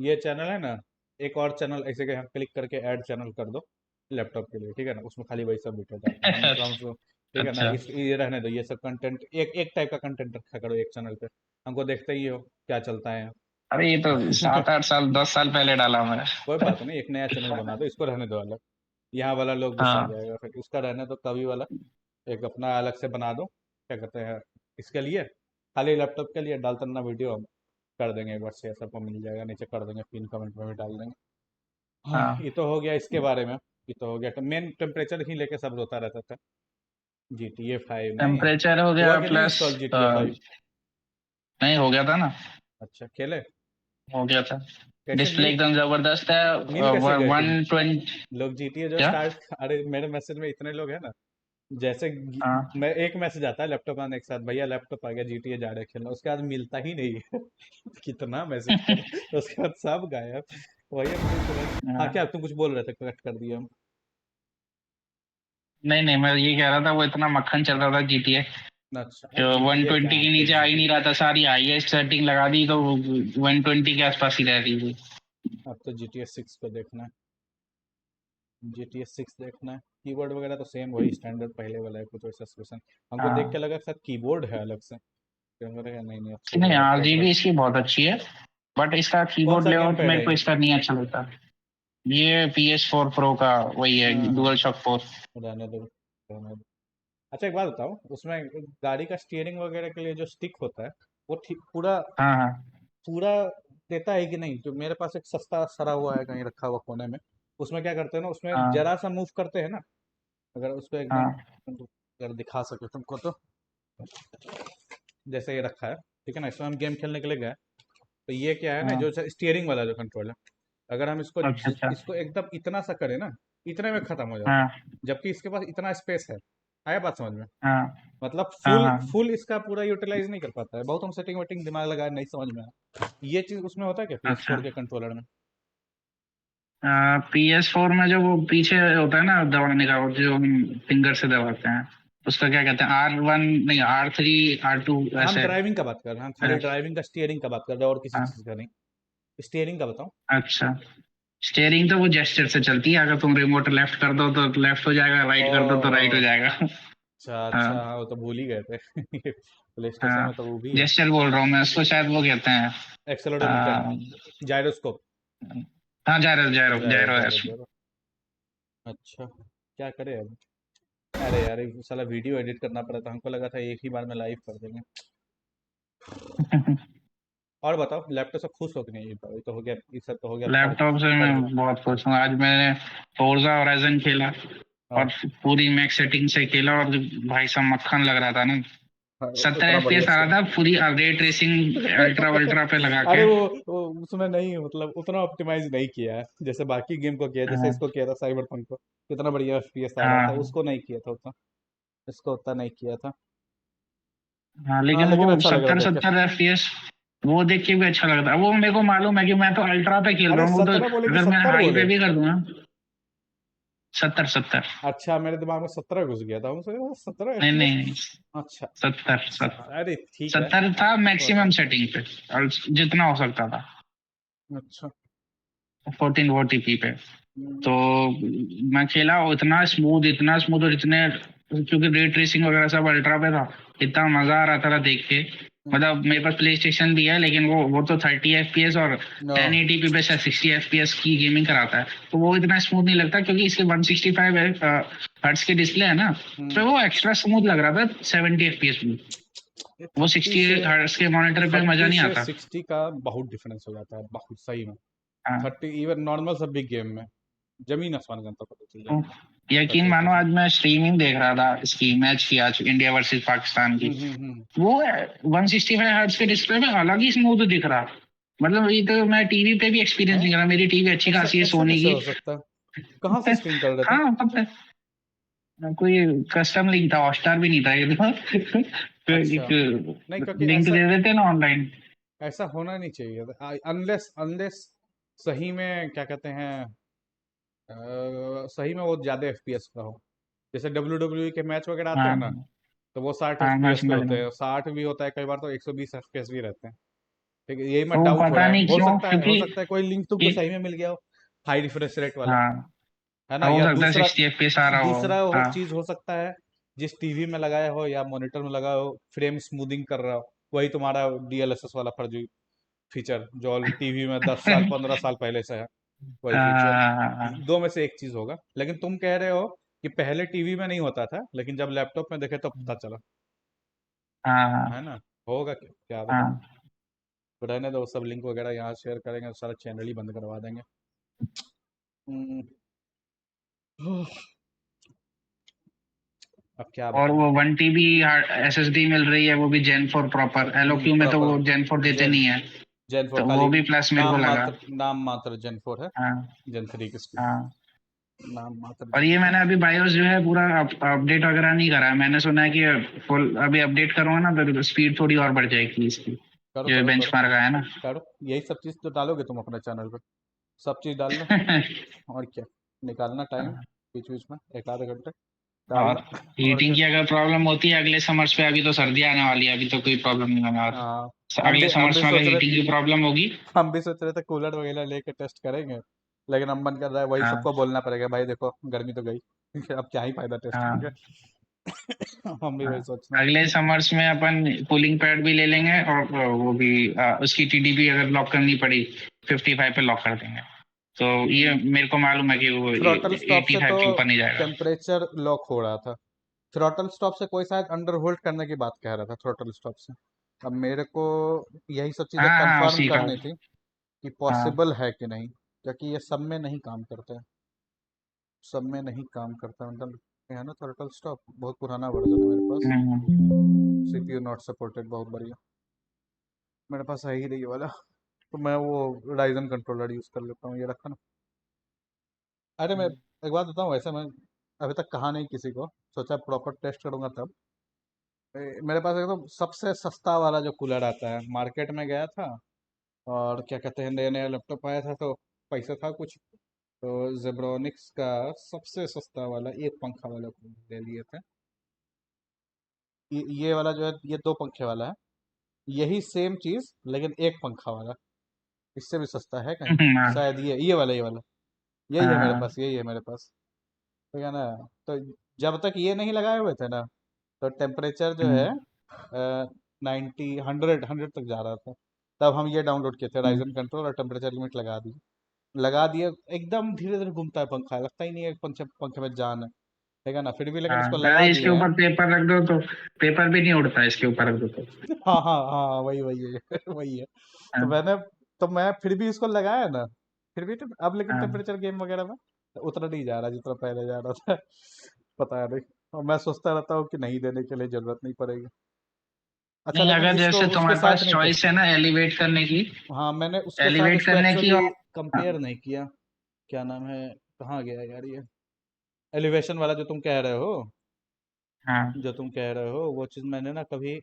ये चैनल है ना, एक और चैनल ऐसे के क्लिक करके ऐड चैनल कर दो लैपटॉप के लिए, ठीक है ना, उसमें खाली वही सब वीडियो डालते हैं हम उसको, ठीक है ना। अच्छा। इस ये रहने दो, ये सब कंटेंट एक एक टाइप का कंटेंट रखा करो एक चैनल पे, हमको देखते ही हो क्या चलता है अरे ये तो यहाँ। 7 8 साल 10 साल पहले डाला मैं। कोई बात नहीं, एक नया चैनल बना दो, इसको रहने दो अलग। यहाँ वाला लोग गुस्सा आ हाँ जाएगा, फिर इसका रहने दो कवि वाला, एक अपना अलग से बना दो। क्या कहते हैं इसके लिए, खाली लैपटॉप के लिए डालते ना वीडियो, हम कर देंगे एक बार शेयर, सबको मिल जाएगा, नीचे कर देंगे, पिन कमेंट में भी डाल देंगे। हाँ, हाँ। ये तो हो गया इसके बारे में। ये तो हो गया, तो मेन टेम्परेचर ही लेके सब रोता रहता था। जी टी ए फाइव नहीं टेम्परेचर हो हुआ गया कि नहीं plus. Install G T A five? नहीं, हो गया था ना। अच्छा, खेले? हो गया था। कैसे डिस्प्ले मिल एकदम जबरदस्त है। मिल कैसे गए फिर? 120। लोग जी टी ए जो क्या? स्टार्ट, अरे मेरे मैसेज में इतने लोग हैं ना, जैसे हाँ। मैं एक मैसेज आता है लैपटॉप आने के साथ, भैया लैपटॉप आ गया, जी टी ए जा रहे हैं खेलना, उसके बाद मिलता ही नहीं है। कितना मैसेज करो, उसके बाद सब गायब। वही हम पूछ रहे हैं। हाँ, क्या हाँ। तुम कुछ बोल रहे थे, कट कर दिया हम। नहीं नहीं, मैं ये कह रहा था वो इतना मक्खन चल रहा था जीटीए, अच्छा, जो जी टी वन ए क्या ट्वेंटी के तो नीचे आ जी ही टी नहीं रहा था। सारी हाईएस्ट सेटिंग लगा दी तो 120 के आसपास ही रह रही थी। अब तो जी टी ए सिक्स को देखना है, जी टी ए सिक्स देखना है। कीबोर्ड वगैरह तो सेम वही स्टैंडर्ड पहले वाला है, कुछ वैसा स्पेशल। हमको देख के हाँ। लगा शायद कीबोर्ड है अलग से, फिर हमको लगा नहीं नहीं अच्छी नहीं, है आरजीबी प्रॉपर। इसकी बहुत अच्छी है। बट इसका कौन कीबोर्ड सा गेम लेआउट पैड मेरे है को ये? इसका नहीं अच्छा लगता। ये PS4 प्रो का वही है, हाँ हाँ, डुअल शॉक 4। रहने दो रहने दो। अच्छा, एक बात बताओ, उसमें गाड़ी का स्टीयरिंग वगैरह के लिए जो स्टिक होता है, वो ठीक पूरा हाँ हाँ पूरा देता है कि नहीं? जो मेरे पास एक सस्ता सरा हुआ है कहीं रखा हुआ कोने में, उसमें क्या करते हैं ना, उसमें हाँ जरा सा मूव करते हैं ना, अगर उसको एकदम, हाँ अगर दिखा सके तुमको तो, जैसे ये रखा है, ठीक है ना, इसमें हम गेम खेलने के लिए गए, तो ये क्या है ना, जो हाँ। स्टीयरिंग वाला जो कंट्रोल है, अगर हम अच्छा अच्छा। इसको एकदम इतना सा करें ना, इतने में खत्म हो जाता हाँ है, जबकि इसके पास इतना स्पेस है। आया बात समझ में? हाँ मतलब हाँ फुल हाँ। फुल इसका पूरा यूटिलाइज नहीं कर पाता है, बहुत हम सेटिंग वेटिंग दिमाग लगाए नहीं समझ में आया। ये चीज उसमें होता है क्या पी एस अच्छा। फोर के कंट्रोलर में? PS4 में जो वो पीछे होता है ना दबाने का, वो जो हम फिंगर से दबाते हैं, उसका क्या कहते हैं, R1 नहीं, R3 R2 हम ऐसे। ड्राइविंग का बात कर रहे हैं, हम खाली हाँ ड्राइविंग का स्टीयरिंग का बात कर रहे हैं, और किसी हाँ। चीज का नहीं। स्टीयरिंग का बताओ। अच्छा। स्टेयरिंग तो वो जेस्चर से चलती है, अगर तुम रिमोट लेफ्ट कर दो तो लेफ्ट हो जाएगा, राइट कर दो तो राइट हो ओ, जाएगा। अच्छा अच्छा, हाँ हाँ वो तो भूल ही गए थे। प्ले स्टेशन हाँ। में तो वो भी है। जेस्चर बोल रहा हूँ मैं उसको, शायद वो कहते हैं। एक्सेलरोमीटर, आ, जायरोस्कोप, हाँ, जायरो जायरो जायरो जायरो है जायरो उसमें। जायरो। अच्छा, क्या करे अब? अरे यार, ये साला वीडियो एडिट करना पड़ा था, हमको लगा था एक ही बार में लाइव कर देंगे। और बताओ, लैपटॉप से खुश हो कि नहीं? ये तो हो गया, ये सब तो हो गया फर्ज। लैपटॉप से फर्ज। मैं बहुत खुश हूँ। आज मैंने फोर्जा होराइजन खेला, और हाँ पूरी मैक्स सेटिंग से खेला, और भाई साहब मक्खन लग रहा था ना। हाँ, 70 उतना बढ़िया FPS आ से। रहा था, पूरी रे ट्रेसिंग अल्ट्रा वल्ट्रा पे लगा अरे के। वो उसमें नहीं, मतलब उतना ऑप्टिमाइज नहीं किया है जैसे बाकी गेम को किया, जैसे हाँ इसको किया था साइबर पंक को, कितना बढ़िया एफपीएस आ रहा था, हाँ उसको नहीं किया था उतना, इसको उतना नहीं किया था। हाँ। हाँ लेकिन लेकिन वो अच्छा लग रहा सत्तर देख के। 70 FPS वो देख के भी अच्छा लगता है। वो मेरे को मालूम है कि मैं तो अल्ट्रा पे खेल अरे रहा हूँ, वो तो 17 बोले कि अगर मैं 70 हाई पे बोले? भी कर दूंगा। 70 70। अच्छा, मेरे दिमाग में 17 घुस गया था, मुझे 17 नहीं एफपीएस। नहीं, अच्छा, 70 70। अरे ठीक है, 70 था होता मैक्सिमम सेटिंग पे, और जितना हो सकता था है। अच्छा। 1440p पे। हम्म, तो मैं खेला, वो इतना स्मूथ, और इतने, क्योंकि रे ट्रेसिंग वगैरह सब अल्ट्रा पे था, इतना मजा आ रहा था ना देख के। मतलब मेरे पास प्ले स्टेशन भी है, लेकिन वो तो 30 FPS और नो। 1080p पे शायद 60 FPS की गेमिंग कराता है, तो वो इतना स्मूथ नहीं लगता, क्योंकि इसके 165 हर्ट्स की डिस्प्ले है ना, तो वो एक्स्ट्रा स्मूथ लग रहा था 70 FPS में। ये वो 30 60 से हर्ट्स के मॉनिटर पे मजा 30 नहीं से आता। 60 का बहुत डिफरेंस हो जाता है, बहुत सही में। हाँ। 30 इवन नॉर्मल सब बिग गेम में जमीन आसमान का अंतर पता चल तो जाता है। यकीन 30 मानो, FPS में। आज मैं स्ट्रीमिंग देख रहा था इसकी, मैच की, आज इंडिया वर्सेस पाकिस्तान की। हम्म। वो 165 हर्ट्ज के डिस्प्ले में अलग ही स्मूथ दिख रहा। मतलब ये तो मैं टीवी पे भी एक्सपीरियंस हैं? नहीं करा, मेरी टीवी अच्छी ऐसा खासी है ऐसा सोनी कैसे की। हो सकता है? कहाँ से स्ट्रीम कर रहे थे? हाँ, पता है, कोई कस्टम लिंक था, हॉटस्टार भी नहीं था ये तो। तो अच्छा। एक नहीं, क्योंकि लिंक ऐसा दे देते ना ऑनलाइन। ऐसा होना नहीं चाहिए, अनलेस अनलेस सही में क्या कहते हैं, सही में वो ज्यादा एफपीएस का हो। जैसे WWE के मैच वगैरह आते हैं हाँ। ना, तो वो 60 हाँ, मैं एफपीएस के समझ होते रहा हूँ। हैं, 60 भी होता है कई बार, तो 120 एफपीएस भी रहते हैं। ठीक है, यही मैं तो डाउट हो पता रहा है, नहीं क्यों, हो क्योंकि सकता है कोई लिंक तुमको एक, सही में मिल गया हो, हाई रिफ्रेश रेट वाला, हाँ, है ना? हो या सकता है दूसरा 60 FPS आ रहा हो। हाँ। चीज हो सकता है, जिस टीवी में लगाए हो या मॉनिटर में लगाए हो, फ्रेम स्मूथिंग कर रहा हो, वही तुम्हारा डीएलएसएस वाला फर्जी फीचर जो टीवी में 10 साल 15 साल पहले से है, वही फीचर। हाँ। दो में से एक चीज होगा, लेकिन तुम कह रहे हो कि पहले टीवी में नहीं होता था, लेकिन जब लैपटॉप में देखे तो पता चला, है हाँ। ना? होगा क्या, क्या पता। हाँ। तो रहने दो, सब लिंक वगैरह यहाँ शेयर करेंगे तो सारा चैनल ही बंद करवा देंगे। हम्म, अब क्या और बताएं। वो 1 TB SSD मिल रही है, वो भी Gen 4 प्रॉपर, LOQ में तो प्रॉपर वो Gen 4 देते जेन नहीं है। जेन फोर तो खाली वो भी प्लस मेरे को लगा। नाम मात्र जेन 4 है। हाँ। जेन 3 की स्पीड, हाँ। नाम मात्र और जेन ये 4। मैंने अभी बायोस जो है पूरा अपडेट वगैरह नहीं करा है। मैंने सुना है कि फुल अभी अपडेट करूँगा ना, तो स्पीड थोड़ी और बढ़ जाएगी इसकी, करो जो करो करो बेंचमार्क आया ना। करो, यही सब चीज़ तो डालोगे तुम अपने चैनल पर, सब चीज़ डाल लो। और क्या, निकालना टाइम बीच बीच में एक आधे घंटे और डालना। और हीटिंग क्या। की अगर प्रॉब्लम होती है अगले समर्स पे, अभी तो सर्दी आने वाली है, अभी तो कोई प्रॉब्लम नहीं होने वाला। हाँ, अगले हम समर्स भी में अगर सोच रहे हीटिंग की प्रॉब्लम होगी। हम भी सोच रहे थे कूलर वगैरह लेके टेस्ट करेंगे, लेकिन अब मन कर रहा है वही हाँ। सबको बोलना पड़ेगा, भाई देखो गर्मी तो गई। अब क्या ही फायदा टेस्ट करके। हाँ। हम भी हाँ। वही सोच रहे अगले समर्स में अपन कूलिंग पैड भी ले लेंगे, और वो भी उसकी TDP अगर लॉक करनी पड़ी 55 पे लॉक कर देंगे। तो ये हैं। मेरे को मालूम है कि वो थ्रॉटल स्टॉप से 85 तो के ऊपर नहीं जाएगा। टेम्परेचर लॉक हो रहा था। थ्रॉटल स्टॉप से कोई शायद अंडर होल्ड करने की बात कह रहा था थ्रॉटल स्टॉप से। अब मेरे को यही सब चीज़ें हाँ। हाँ, कंफर्म उसी का। करनी थी कि हाँ। पॉसिबल है कि नहीं, क्योंकि ये सब में नहीं काम करता है, सब में नहीं काम करता, मतलब ये है ना, थ्रॉटल स्टॉप बहुत पुराना वर्जन है मेरे पास। हम्म। सीपीयू नॉट सपोर्टेड, बहुत बढ़िया। मेरे पास है ही नहीं ये वाला, तो मैं वो राइजन कंट्रोलर यूज़ कर लेता हूँ, ये रखा ना। अरे मैं एक बात बताऊँ, वैसे मैं अभी तक कहा नहीं किसी को, सोचा प्रॉपर टेस्ट करूंगा तब। मेरे पास एकदम सबसे सस्ता वाला जो कूलर आता है, मार्केट में गया था और क्या कहते हैं, नया नया लैपटॉप आया था तो पैसा था कुछ, तो जेब्रोनिक्स का सबसे सस्ता वाला एक पंखा वाला कूलर ले लिए थे। ये वाला जो है, ये दो पंखे वाला है, यही सेम चीज़ लेकिन एक पंखा वाला, इससे भी सस्ता है कहीं, हाँ। शायद ये वाला यही है मेरे हाँ। पास, यही है मेरे पास। ठीक है ना? तो जब तक ये नहीं लगाए हुए थे ना, तो टेम्परेचर जो है हम्म। 100 तक जा रहा था। तब हम ये डाउनलोड किए थे राइजन हम्म। कंट्रोल, और टेम्परेचर लिमिट लगा दिए एकदम धीरे धीरे घूमता है पंखा, लगता ही नहीं है पंखे पंखे में जान है। ठीक है ना? फिर भी लेकिन हाँ, उसको लगा अरे इसके दिए हैं। ऊपर पेपर रख दो तो पेपर भी नहीं उड़ता, इसके ऊपर रख दो तो। हाँ हाँ हाँ, वही वही है। वही है। तो हाँ। मैंने तो मैं फिर भी इसको लगाया ना, फिर भी अब लेकिन हाँ। टेम्परेचर गेम वगैरह में उतना नहीं जा रहा जितना पहले जा रहा था। पता नहीं, और मैं सोचता रहता हूँ कि नहीं देने के लिए जरूरत नहीं पड़ेगी। अच्छा, नहीं, लेकिन अगर इसको जैसे उसके तुम्हारे साथ पास नहीं टेस्ट चॉइस है किया। ना एलिवेट करने की, हाँ, मैंने उसके साथ एलिवेट इसको करने की, एक्चुअली और हाँ। कंपेयर नहीं किया। क्या नाम है, कहाँ गया यार ये एलिवेशन वाला जो तुम कह रहे हो, हाँ। वो चीज़ मैंने ना कभी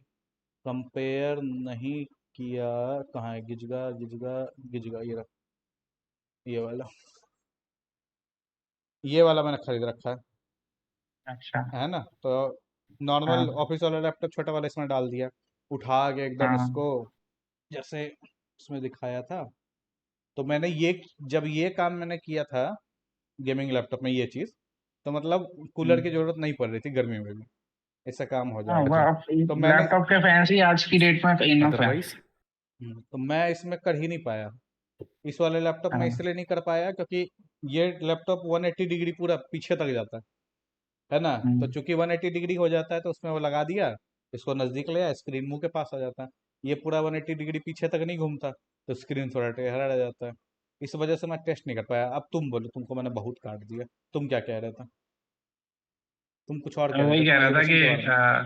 कंपेयर नहीं किया। कहाँ है, गिजगा गिजगा गिजगा, ये वाला ये वाला मैंने खरीद रखा अच्छा। है ना? तो नॉर्मल हाँ। ऑफिस वाला लैपटॉप छोटा वाला इसमें डाल दिया, उठा के एकदम हाँ। इसको, जैसे उसमें दिखाया था। तो मैंने ये जब ये काम मैंने किया था गेमिंग लैपटॉप में, ये चीज़, तो मतलब कूलर की हम्म। ज़रूरत नहीं पड़ रही थी गर्मी में भी। इससे काम हो हाँ, जाएगा वो जो। अब तो मैंने लैपटॉप के फैंस ही आज की डेट में इनफ है। अदरवाइज तो मैं इसमें कर ही नहीं पाया। इस वाले लैपटॉप में हाँ। इसलिए नहीं कर पाया क्योंकि ये लैपटॉप 180 डिग्री पूरा पीछे तक जाता है ना। तो हम्म। चूंकि 180 डिग्री हो जाता है तो उसमें वो लगा दिया, इसको नज़दीक ले आया, स्क्रीन मुंह के पास आ जाता है। ये पूरा 180 डिग्री पीछे तक नहीं घूमता, तो स्क्रीन थोड़ा टेढ़ा रह जाता है। इस वजह से मैं टेस्ट नहीं कर पाया। अब तुम बोलो, तुमको मैंने बहुत काट दिया। तुम क्या कह रहे थे? तुम कुछ और कह मैं रहे थे, वही तुम कह रहा था एलिवेशन के बारे में।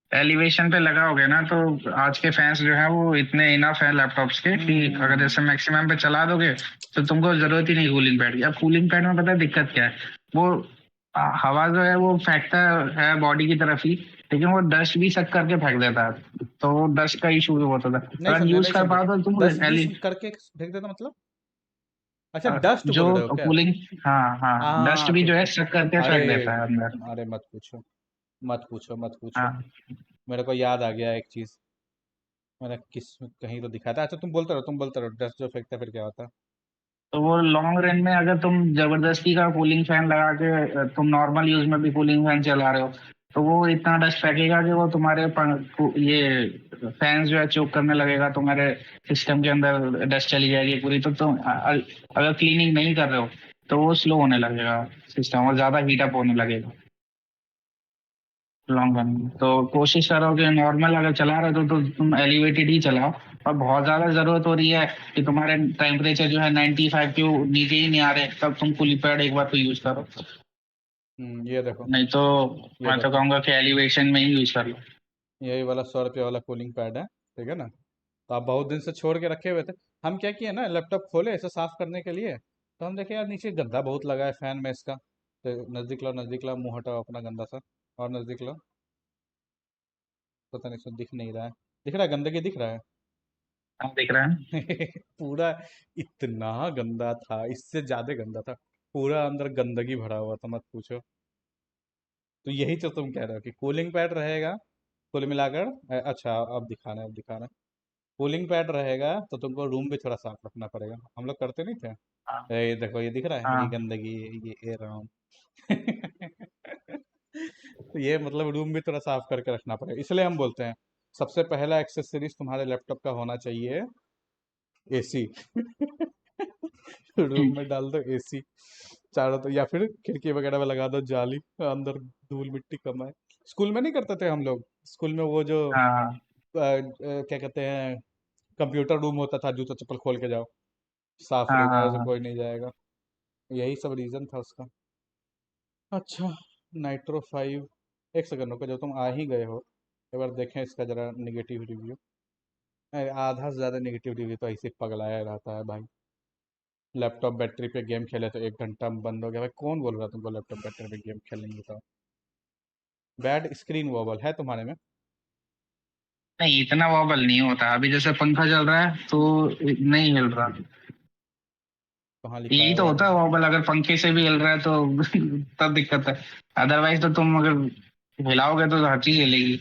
कि एलिवेशन पे लगाओगे ना तो आज के फैंस जो है वो इतने इनफ है लैपटॉप्स के कि अगर जैसे हम्म। मैक्सिमम पे चला दोगे तो तुमको जरूरत ही नहीं कूलिंग पैड की। अब कूलिंग पैड में पता है दिक्कत क्या है? वो हवा जो है वो फेंकता है बॉडी की तरफ ही, लेकिन वो डस्ट भी सक करके फेंक देता है, तो वो डस्ट का इशू भी बहुत होता है नहीं अगर समझा, यूज नहीं कर समझा। पाओ तो तुम 10-20 एलि करके फेंक देता मतलब? अच्छा, डस्ट जो बोल रहे हो क्या? कूलिंग, हाँ हाँ, डस्ट हाँ भी ठीक जो है ठीक। सक करके अरे, फेंक देता है अंदर। अरे मत पूछो, मत पूछो, मत पूछो। हाँ, मेरे को याद आ गया एक चीज। मैंने किस कहीं तो दिखा था। अच्छा तुम बोलते रहो, तुम बोलते रहो, डस्ट जो फेंकता है फिर क्या होता है? तो वो लॉन्ग रन में अगर तुम जबरदस्ती का कूलिंग फैन लगा के तुम नॉर्मल यूज में भी कूलिंग फैन चला रहे हो तो वो इतना डस्ट फेंकेगा कि वो तुम्हारे ये फैंस जो है चोक करने लगेगा, तुम्हारे सिस्टम के अंदर डस्ट चली जाएगी पूरी। तो तुम अगर क्लीनिंग नहीं कर रहे हो तो वो स्लो होने लगेगा सिस्टम और ज्यादा हीट अप होने लगेगा लॉन्ग रन में। तो कोशिश करो कि नॉर्मल अगर चला रहे हो तो तुम एलिवेटेड ही चलाओ। और बहुत ज्यादा जरूरत हो रही है कि तुम्हारे टेम्परेचर जो है 95 के नीचे ही नहीं आ रहे, तब तुम कूलिंग पैड एक बार तो यूज करो। ये देखो, नहीं तो ये मैं तो देखो, कहूंगा कि एलिवेशन में ही यूज कर लो। यही वाला 100 रुपये वाला कूलिंग पैड है, ठीक है ना। तो आप बहुत दिन से छोड़ के रखे हुए थे। हम क्या किए ना, लैपटॉप खोले इसे साफ करने के लिए, तो हम देखे यार नीचे गंदा बहुत लगा है फैन में इसका। तो नज़दीक लाओ, नज़दीक लाओ, मुंह हटाओ अपना गंदा सा, और नज़दीक लाओ। पता नहीं, इसमें दिख नहीं रहा है। दिख रहा है, गंदगी दिख रहा है। आप देख रहे हैं। पूरा इतना गंदा था, इससे ज्यादा गंदा था। पूरा अंदर गंदगी भरा हुआ था, मत पूछो। तो यही तो तुम कह रहे हो कि कूलिंग पैड रहेगा, कुल मिलाकर अच्छा अब दिखाना है, अब दिखाना है। कूलिंग पैड रहेगा तो तुमको रूम भी थोड़ा साफ रखना पड़ेगा। हम लोग करते नहीं थे? हाँ ये देखो, ये दिख रहा है, ये हाँ। गंदगी, ये रहा हूँ। तो ये मतलब रूम भी थोड़ा साफ करके रखना पड़ेगा, इसलिए हम बोलते हैं सबसे पहला एक्सेसरीज तुम्हारे लैपटॉप का होना चाहिए एसी। रूम में डाल दो एसी चारों, तो या फिर खिड़की वगैरह में लगा दो जाली, अंदर धूल मिट्टी कम आए। स्कूल में नहीं करते थे हम लोग? स्कूल में वो जो हाँ क्या कहते हैं, कंप्यूटर रूम होता था, जूता चप्पल खोल के जाओ, साफ हाँ रूम है, हाँ ऐसे हाँ। कोई नहीं जाएगा। यही सब रीजन था उसका। अच्छा, नाइट्रो 5, एक सेकंड रुको, जब तुम आ ही गए हो एक बार देखें इसका जरा निगेटिव रिव्यू। आधा से ज़्यादा निगेटिव रिव्यू तो ऐसे ही पगलाया रहता है भाई। लैपटॉप बैटरी पे गेम खेले तो 1 घंटा में बंद हो गया। भाई कौन बोल रहा है तुमको लैपटॉप बैटरी पे गेम खेलने बताओ? बैड स्क्रीन वॉबल है तुम्हारे में? नहीं, इतना वॉबल नहीं होता। अभी जैसे पंखा चल रहा है तो नहीं हिल रहा। कहाँ लिखा यही है तो होता है वॉबल? वॉबल, अगर पंखे से भी हिल रहा है तो तब दिक्कत है। अदरवाइज तो तुम अगर हिलाओगे तो हर चीज हिलेगी।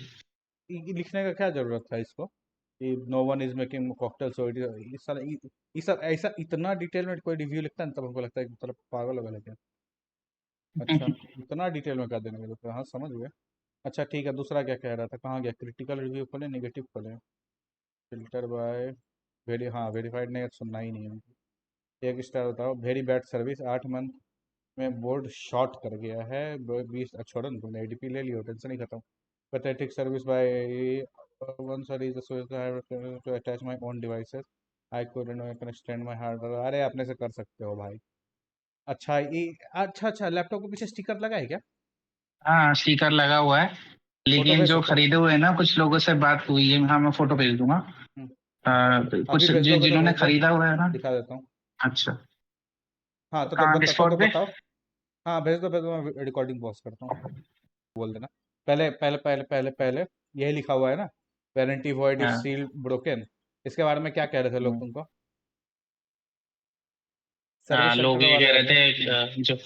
लिखने का क्या जरूरत था इसको कि no one is making cocktail, so it इस सारा ये सब ऐसा इतना डिटेल में कोई रिव्यू लिखता है ना, तब हमको लगता है कि मतलब पागल होगा लेकिन। अच्छा, इतना डिटेल में कर देने के लिए, हाँ समझ गया। अच्छा ठीक है, दूसरा क्या कह रहा था, कहाँ गया? क्रिटिकल रिव्यू खोले, नेगेटिव खोले, फिल्टर बाय वेरी, हाँ वेरीफाइड नहीं, सुनना ही नहीं है। एक स्टार बताओ, वेरी बैड सर्विस, 8 मंथ में बोर्ड शॉर्ट कर गया है। 20, छोड़ो ना, तुमने एडीपी ले लियो, टेंशन ही खत्म। Pathetic service by one sir is to attach my own devices, I couldn't can extend my hard. अरे अपने से कर सकते हो भाई। अच्छा ये, अच्छा अच्छा, लैपटॉप के पीछे स्टिकर लगा है क्या? हाँ, स्टिकर लगा हुआ है। फोटो लेकिन भेज जो सकते हो? खरीदे हुए हैं ना, कुछ लोगों से बात हुई है। हाँ, मैं फोटो भेज दूंगा। हम्म, अभी कुछ भेज दोगे तो जिन्होंने भेज दो, खरीदा हुआ है ना। दिखा देता हूँ। अच्छा। हाँ तो जब कहाँ, बताता तो डिस्कॉर्ड पे? बताओ। हाँ भेज दो, भेज दो, मैं रिकॉर्डिंग पॉज करता हूँ। बोल देना। पहले पहले पहले पहले पहले यही लिखा हुआ है ना, वारंटी वॉइड इफ हाँ सील ब्रोकन। इसके बारे में क्या कह रहे थे लोग तुमको, सर्विस हाँ, लोग सेंटर ये वाले कह रहे वाले? थे जो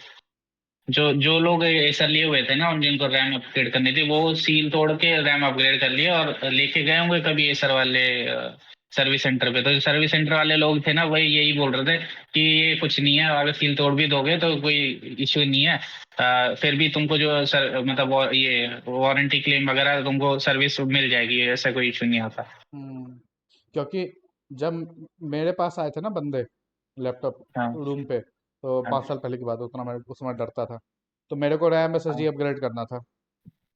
जो जो लोग ऐसा लिए हुए थे ना, उन जिनको रैम अपग्रेड करनी थी, वो सील तोड़ के रैम अपग्रेड कर लिया और लेके गए होंगे कभी एसर वाले सर्विस सेंटर पे। तो सर्विस सेंटर वाले लोग थे ना, वही यही बोल रहे थे कि ये कुछ नहीं है, अगर सील तोड़ भी दोगे तो कोई इश्यू नहीं है। फिर भी तुमको जो सर मतलब ये वारंटी क्लेम वगैरह तुमको सर्विस मिल जाएगी, ऐसा कोई इश्यू नहीं आता। हम्म, क्योंकि जब मेरे पास आए थे ना बंदे लैपटॉप हाँ रूम पे, तो हाँ 5 साल पहले की बात है, उतना मैं उस समय डरता था। तो मेरे को रैम एसएसडी हाँ अपग्रेड करना था,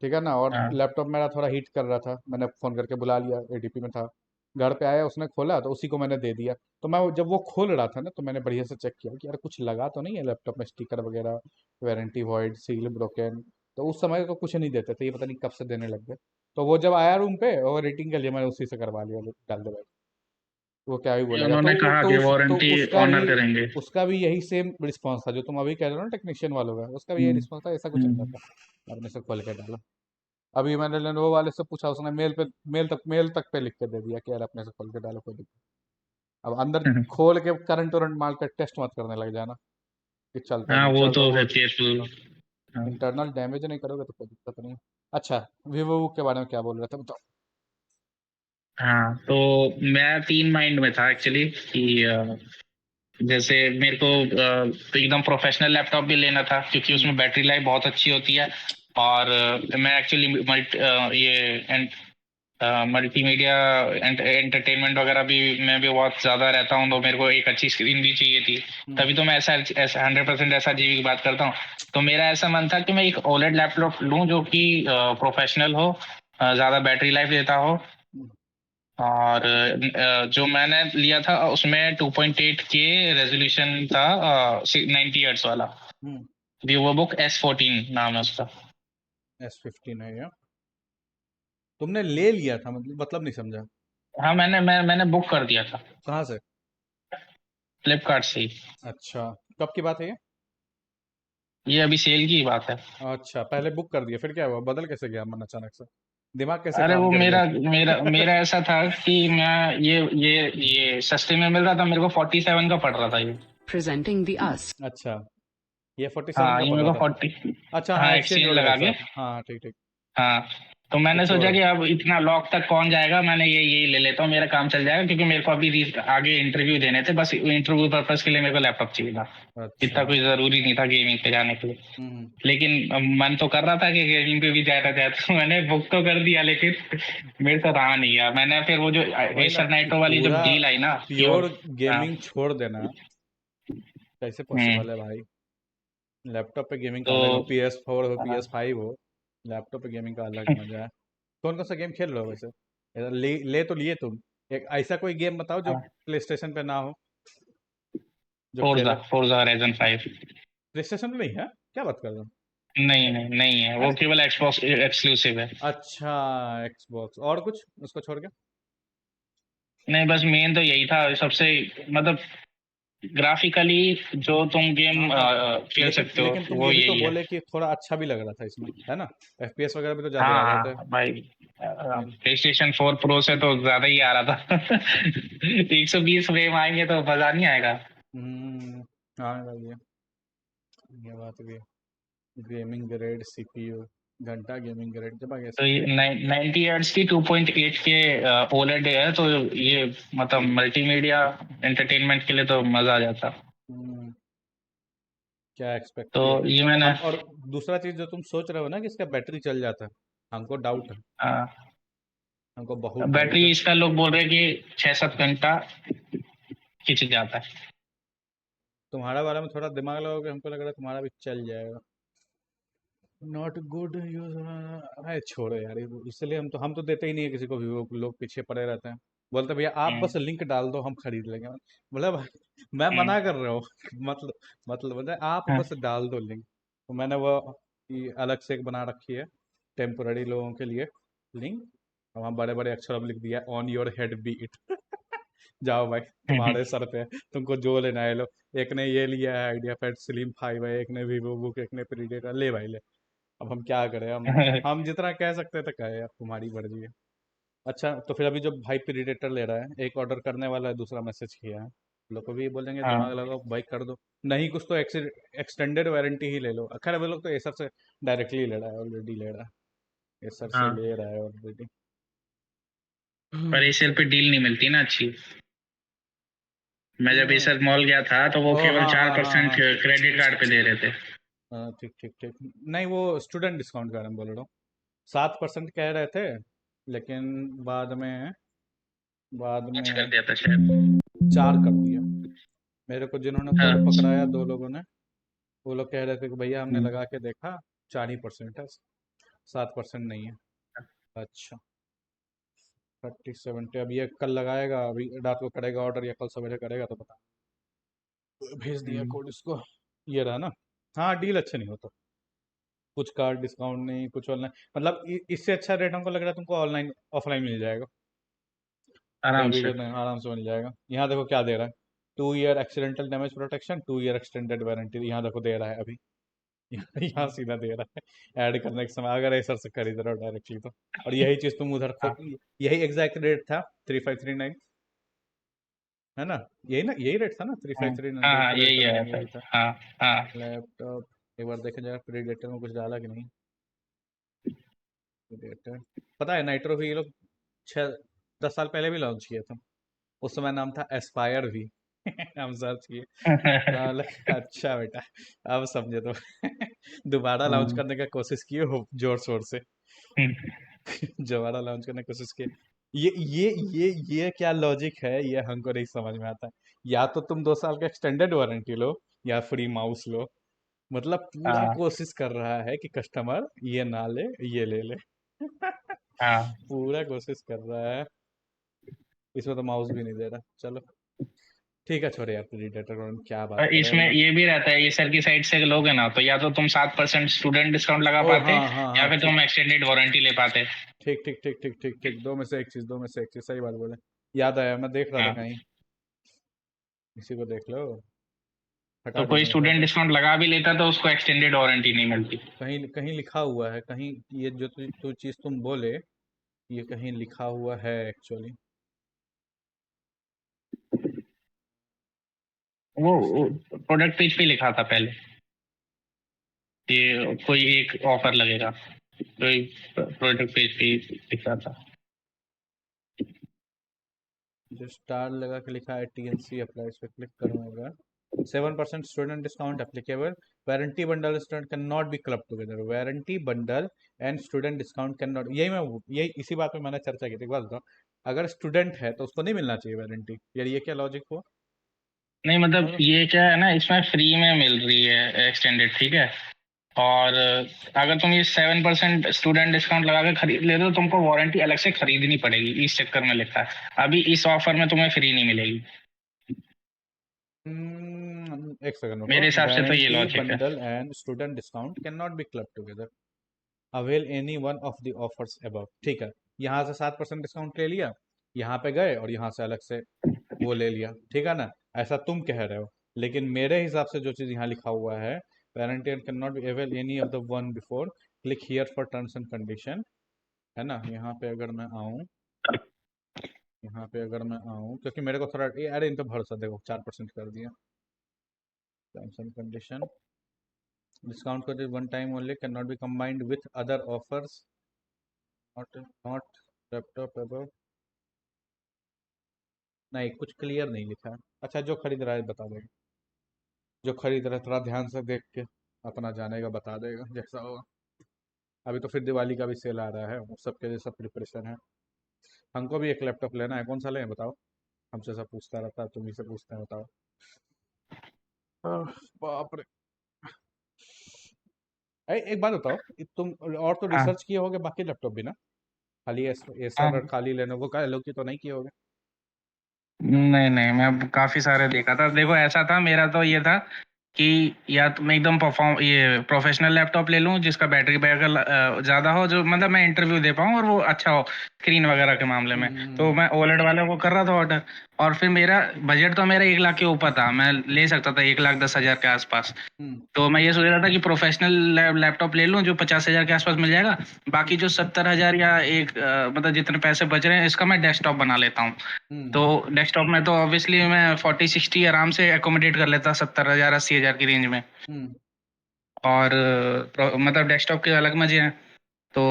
ठीक है ना, और हाँ लैपटॉप मेरा थोड़ा हीट कर रहा था, मैंने फ़ोन करके बुला लिया, एटीपी में था। घर पे आया, उसने खोला तो उसी को मैंने दे दिया। तो मैं जब वो खोल रहा था ना, तो मैंने बढ़िया से चेक किया कि यार कुछ लगा तो नहीं है लैपटॉप में, स्टिकर वगैरह, वारंटी वॉइड, सील ब्रोकन। तो उस समय तो कुछ नहीं देते थे, ये पता नहीं कब से देने लग गए। तो वो जब आया रूम पे और रेटिंग के लिए, मैंने उसी से करवा लिया, डाल दे भाई, वो क्या ही ये बोलेगा। उन्होंने कहा कि तो वारंटी ऑनर करेंगे। उसका भी यही सेम रिस्पॉन्स था जो तुम अभी कह रहे हो ना, टेक्नीशियन वालों का, उसका भी यही हम्म, रिस्पॉन्स था, ऐसा कुछ नहीं हम्म, था, आपने से खोल के डाला। अभी मैंने लेनोवो वाले से पूछा, उसने मेल तक पे लिख के दे दिया कि यार अपने से खोल के डालो, कोई दिक्कत। अब अंदर खोल के करंट वरंट मार कर टेस्ट मत करने लग जाना कि चलता हाँ नहीं वो चलता, तो वो फिर केयरफुल। हाँ इंटरनल डैमेज नहीं करोगे तो कोई दिक्कत नहीं है। अच्छा, वीवो के बारे में क्या बोल रहे थे, बताओ। हाँ, तो मैं तीन माइंड में था एक्चुअली कि जैसे मेरे को तो एकदम प्रोफेशनल लैपटॉप भी लेना था, क्योंकि हम्म। उसमें बैटरी लाइफ बहुत अच्छी होती है। और मैं एक्चुअली ये मल्टीमीडिया एंटरटेनमेंट वगैरह भी मैं भी बहुत ज्यादा रहता हूँ, तो मेरे को एक अच्छी स्क्रीन भी चाहिए थी। हम्म। तभी तो मैं ऐसा ऐसा 100% ऐसा जीबी की बात करता हूँ। तो मेरा ऐसा मन था कि मैं एक ओलेड लैपटॉप लूँ जो कि प्रोफेशनल हो, ज्यादा बैटरी लाइफ देता हो। हम्म। और जो मैंने लिया था उसमें 2.8 के रेजोल्यूशन था, 90 हर्ट्ज वाला। हम्म। वीवो बुक S14 नाम है उसका। S15 है या? तुमने ले लिया था, मतलब नहीं समझा। हाँ मैंने बुक कर दिया था, कहाँ से? फ्लिपकार्ट से ही। अच्छा, कब की बात है ये? ये अभी सेल की बात है। अच्छा, पहले बुक कर दिया, फिर क्या हुआ, बदल कैसे गया मन अचानक से? दिमाग कैसे अरे काम वो कर गया? मेरा मेरा मेरा ऐसा था कि मैं ये सस्ते में मिल रहा था, मेरे को 47 का पड़ रहा था ये। Presenting the us. अच्छा, ये 47 हाँ का ये पड़ मेरे रहा को था। 40। अच्छा, हाँ, हाँ एक्सचेंज एक्सचेंज वगैरह के लगा के। साथ, हाँ, ठीक ठीक। हाँ तो तो मैंने सोचा छोड़ो। कि अब इतना लॉक तक कौन जाएगा, मैंने ये यही ले लेता हूँ, मेरा काम चल जाएगा, क्योंकि मेरे को अभी आगे इंटरव्यू देने थे, बस इंटरव्यू पर्पज के लिए मेरे को लैपटॉप चाहिए था। अच्छा। इतना कोई जरूरी नहीं था गेमिंग पे जाने के लिए। हम्म। लेकिन मन तो कर रहा था कि गेमिंग पे भी जाना जाए, तो मैंने बुक तो कर दिया, लेकिन मेरे से रहा नहीं गया। मैंने फिर वो जो वही ना एसर कि नाइट्रो वाली जब पूरा डील आई ना कि वो। प्योर हाँ, गेमिंग छोड़ देना कैसे हम्म, पॉसिबल है भाई? लैपटॉप पे गेमिंग का तो अलग हो, PS4 हो, हाँ, PS5 हो, लैपटॉप पे गेमिंग का अलग मजा है। कौन कौन सा गेम खेल रहे हो वैसे? ले तो लिए तुम, एक ऐसा कोई गेम बताओ जो हाँ, प्ले स्टेशन पे ना हो, जो फोर्जा खेलो। Forza horizon 5। प्ले स्टेशन पे नहीं है, क्या बात कर रहे हो? नहीं नहीं नहीं है, वो अरे, केवल एक्सबॉक्स एक्सक्लूसिव है। अच्छा, एक्सबॉक्स और कुछ उसको छोड़ के? नहीं बस मेन तो यही था सबसे, मतलब ग्राफिकली जो तुम हाँ, गेम हाँ। खेल लेकिन सकते हो लेकिन तुम वो ये भी तो यही है। बोले कि थोड़ा अच्छा भी लग रहा था इसमें, है ना? FPS वगैरह भी तो ज्यादा आ रहे हाँ थे। हाँ भाई, ये- प्ले स्टेशन 4 प्रो से तो ज्यादा ही आ रहा था। 120 फ्रेम आएंगे तो मजा नहीं आएगा। हम्म। हाँ भाई, ये बात भी है। गेमिंग ग्रेड CPU, घंटा गेमिंग ग्रेड जब आ गया तो सब। ये 90 हर्ट्ज की 2.8 के ओलेड है, तो ये मतलब मल्टीमीडिया एंटरटेनमेंट के लिए तो मजा आ जाता। हम्म, क्या एक्सपेक्ट तो किया? ये मैंने अब और दूसरा चीज जो तुम सोच रहे हो ना कि इसका बैटरी चल जाता है, हमको डाउट है, हमको बहुत डाउट बैटरी है। इसका लोग बोल रहे हैं कि 6-7 घंटा खिंच जाता है। तुम्हारा बारे में थोड़ा दिमाग लगाओगे, हमको लग रहा है तुम्हारा भी चल जाएगा। Not good use. अरे छोड़ो यार, इसलिए हम तो देते ही नहीं है किसी को भी, वो लोग पीछे पड़े रहते हैं। बोलते भैया आप हम्म, बस लिंक डाल दो, हम खरीद लेंगे। मतलब मैं हम्म, मना कर रहा हूँ। मतलब आप हाँ, बस डाल दो लिंक। तो मैंने वो अलग से एक बना रखी है, टेम्पोररी लोगों के लिए लिंक। और वहाँ बड़े बड़े अक्षरों में लिख दिया, on your head B it. जाओ भाई, हम्म, तुम्हारे सर पे है, तुमको जो लेना है लो। एक ने ये लिया है, आइडिया पैड स्लिम 5 है, एक ने वीवो बुक, एक ने प्रीडेटर, ले भाई ले। अब हम क्या करें, हम जितना कह सकते हैं तो कहे, अब तुम्हारी मर्जी है। अच्छा, तो फिर अभी जो भाई प्रीडेटर ले रहा है, एक ऑर्डर करने वाला है, दूसरा मैसेज किया है, लोग को भी ये बोलेंगे दिमाग हाँ, लगाओ भाई, कर दो। नहीं कुछ तो एक्सटेंडेड वारंटी ही ले लो। खैर अभी लोग तो एसर से डायरेक्टली ले रहा है, ऑलरेडी ले रहा है, एसर से हाँ, ले रहा है ऑलरेडी। पर एशियल पे डील नहीं मिलती ना अच्छी। मैं जब हम्म, एशियल मॉल गया था तो वो ओ केवल हाँ चार हाँ हाँ परसेंट हाँ, क्रेडिट कार्ड पे दे रहे थे। हाँ, ठीक ठीक ठीक। नहीं, वो स्टूडेंट डिस्काउंट का मैं बोल रहा हूँ। 7% कह रहे थे, लेकिन बाद में बाद आज कर में दिया था शायद। 4 कर दिया। मेरे को जिन्होंने खुद हाँ। पकड़ाया, 2 लोगों ने, वो लोग कह रहे थे कि भैया हमने हम्म। लगा के देखा, 4% है, 7% नहीं है। अच्छा, 30 70। अब ये कल लगाएगा, अभी रात को करेगा ऑर्डर या कल सवेरे करेगा तो बता। भेज दिया हम्म। कोड इसको। ये रहा ना। हाँ, डील अच्छे नहीं होता। कुछ कार्ड डिस्काउंट नहीं, कुछ ऑनलाइन, मतलब इससे अच्छा रेट हमको लग रहा है तुमको ऑनलाइन ऑफलाइन मिल जाएगा। आराम अभी से। जो नहीं, आराम से मिल जाएगा। यहाँ देखो क्या दे रहा है, 2 year accidental damage protection, 2 year extended warranty, यहाँ देखो दे रहा है अभी। यहाँ सीधा दे रहा है ऐड करने के समय, अगर एसर से खरीद रहे हो डायरेक्टली तो। और यही चीज तुम उधर हाँ यही एग्जैक्ट रेट था, 3539, है ना? यही ना, यही रेट था ना, थ्री हाँ फाइव थ्री नाइन हाँ हाँ, यही प्रीडेटर में आया था। यही था। हाँ हाँ। लैपटॉप, एक बार देखें जरा प्रीडेटर में कुछ डाला कि नहीं। प्रीडेटर, पता है नाइट्रो भी ये लोग 6 10 साल पहले भी लॉन्च किए थे। उस समय नाम था एस्पायर भी। हम सर्च किए। अच्छा बेटा, अब समझे तो। दोबारा लॉन्च हम्म। करने का कोशिश किए हो जोर शोर से। दोबारा लॉन्च करने की कोशिश किए। ये क्या लॉजिक है, ये हमको नहीं समझ में आता। या तो तुम 2 साल का एक्सटेंडेड वारंटी लो, या फ्री माउस लो। मतलब पूरा हाँ कोशिश कर रहा है कि कस्टमर ये ना ले, ये ले ले। हाँ। पूरा कोशिश कर रहा है। इसमें तो माउस भी नहीं दे रहा। चलो ठीक है, छोड़े यार, प्रीडेटर क्या बात और करें इसमें मतलब। ये भी रहता है, ये सर की साइड से लोगे ना तो या तो तुम 7% स्टूडेंट डिस्काउंट लगा ओ पाते, हाँ हाँ हाँ, या फिर ठीक तुम एक्सटेंडेड वारंटी ले पाते। ठीक ठीक ठीक ठीक ठीक ठीक, दो में से एक चीज, दो में से एक चीज, सही बात बोले। याद आया, मैं देख रहा था हाँ। कहीं, इसी को देख लो। तो हटा कोई दूंगा इधर स्टूडेंट से। डिस्काउंट लगा भी लेता तो उसको एक्सटेंडेड वारंटी नहीं मिलती। कहीं कहीं लिखा हुआ है कहीं, ये जो तू चीज तुम बोले, ये कहीं लिखा हुआ है एक्चुअली। वो प्रोडक्ट पेज पे लिखा था पहले कि कोई एक ऑफर लगेगा, कोई प्रोडक्ट पेज पे लिखा था। जो स्टार लगा के लिखा है TNC अप्लाई, इस पर क्लिक करूंगा। 7% student discount applicable. Warranty bundle student can not be club together. Warranty bundle and student discount can not, यही इसी बात पे मैंने चर्चा की थी। एक बात बताओ, अगर स्टूडेंट है तो उसको नहीं मिलना चाहिए वारंटी यार? ये क्या लॉजिक हुआ? नहीं मतलब मतलब ये क्या है ना, इसमें फ्री में मिल रही है एक्सटेंडेड, ठीक है। और अगर तुम ये 7% स्टूडेंट डिस्काउंट लगा के खरीद लेते हो तो तुमको वारंटी अलग से खरीदनी पड़ेगी, इस चक्कर में लिखा है। अभी इस ऑफर में तुम्हें फ्री नहीं मिलेगी। एक सेकंड रुको। मेरे हिसाब से तो ये वारंटी लॉजिक है। Bundle and student discount can not be club together, avail any one of the offers above. ठीक है, यहाँ से 7% डिस्काउंट ले लिया, यहाँ पे गए और यहाँ से अलग से वो ले लिया, ठीक है ना? ऐसा तुम कह रहे हो, लेकिन मेरे हिसाब से जो चीज़ यहाँ लिखा हुआ है, warranty and can not be avail any of the one before, click here for terms and condition, है ना? यहाँ पे अगर मैं आऊँ, यहाँ पे अगर मैं आऊँ, क्योंकि मेरे को थोड़ा अरे इन पे भरोसा, देखो 4% कर दिया। Terms and condition, discount code is one time only, can not be combined with other offers, not laptop above. नहीं, कुछ क्लियर नहीं लिखा है। अच्छा, जो खरीद रहा है बता देगा, जो खरीद रहा है थोड़ा ध्यान से देख के अपना जानेगा, बता देगा जैसा होगा। अभी तो फिर दिवाली का भी सेल आ रहा है, वो सबके लिए सब प्रिपरेशन है। हमको भी एक लैपटॉप लेना है, कौन सा लें बताओ? हमसे सब पूछता रहता है, तुम ही से पूछते हैं, बताओ। आह, बाप रे। एक बात बताओ, तुम और तो हाँ रिसर्च किए होगे बाकी लैपटॉप भी ना? खाली एसर और हाँ। खाली लेनोवो का एलओ की तो नहीं किए होगे? नहीं नहीं, मैं काफी सारे देखा था। देखो ऐसा था, मेरा तो ये था कि या तो मैं एकदम परफॉर्म ये प्रोफेशनल लैपटॉप ले लूं जिसका बैटरी बैकअप ज्यादा हो, जो मतलब मैं इंटरव्यू दे पाऊं और वो अच्छा हो स्क्रीन वगैरह के मामले में। तो हम्म मैं ओलेड वाले को कर रहा था ऑर्डर। और फिर मेरा बजट तो मेरा 1 लाख के ऊपर था, मैं ले सकता था 1,10,000 के आसपास। हम्म तो मैं ये सोच रहा था कि प्रोफेशनल लैपटॉप ले लूं जो 50,000 के आसपास मिल जाएगा। बाकी जो 70,000 या मतलब जितने पैसे बच रहे हैं इसका मैं डेस्कटॉप बना लेता हूँ। हम्म तो डेस्कटॉप में तो ऑब्वियसली मैं 40-60 आराम से एकोमोडेट कर लेता, 70,000 80,000 की रेंज में। हम्म और मतलब डेस्कटॉप के अलग मजे हैं। तो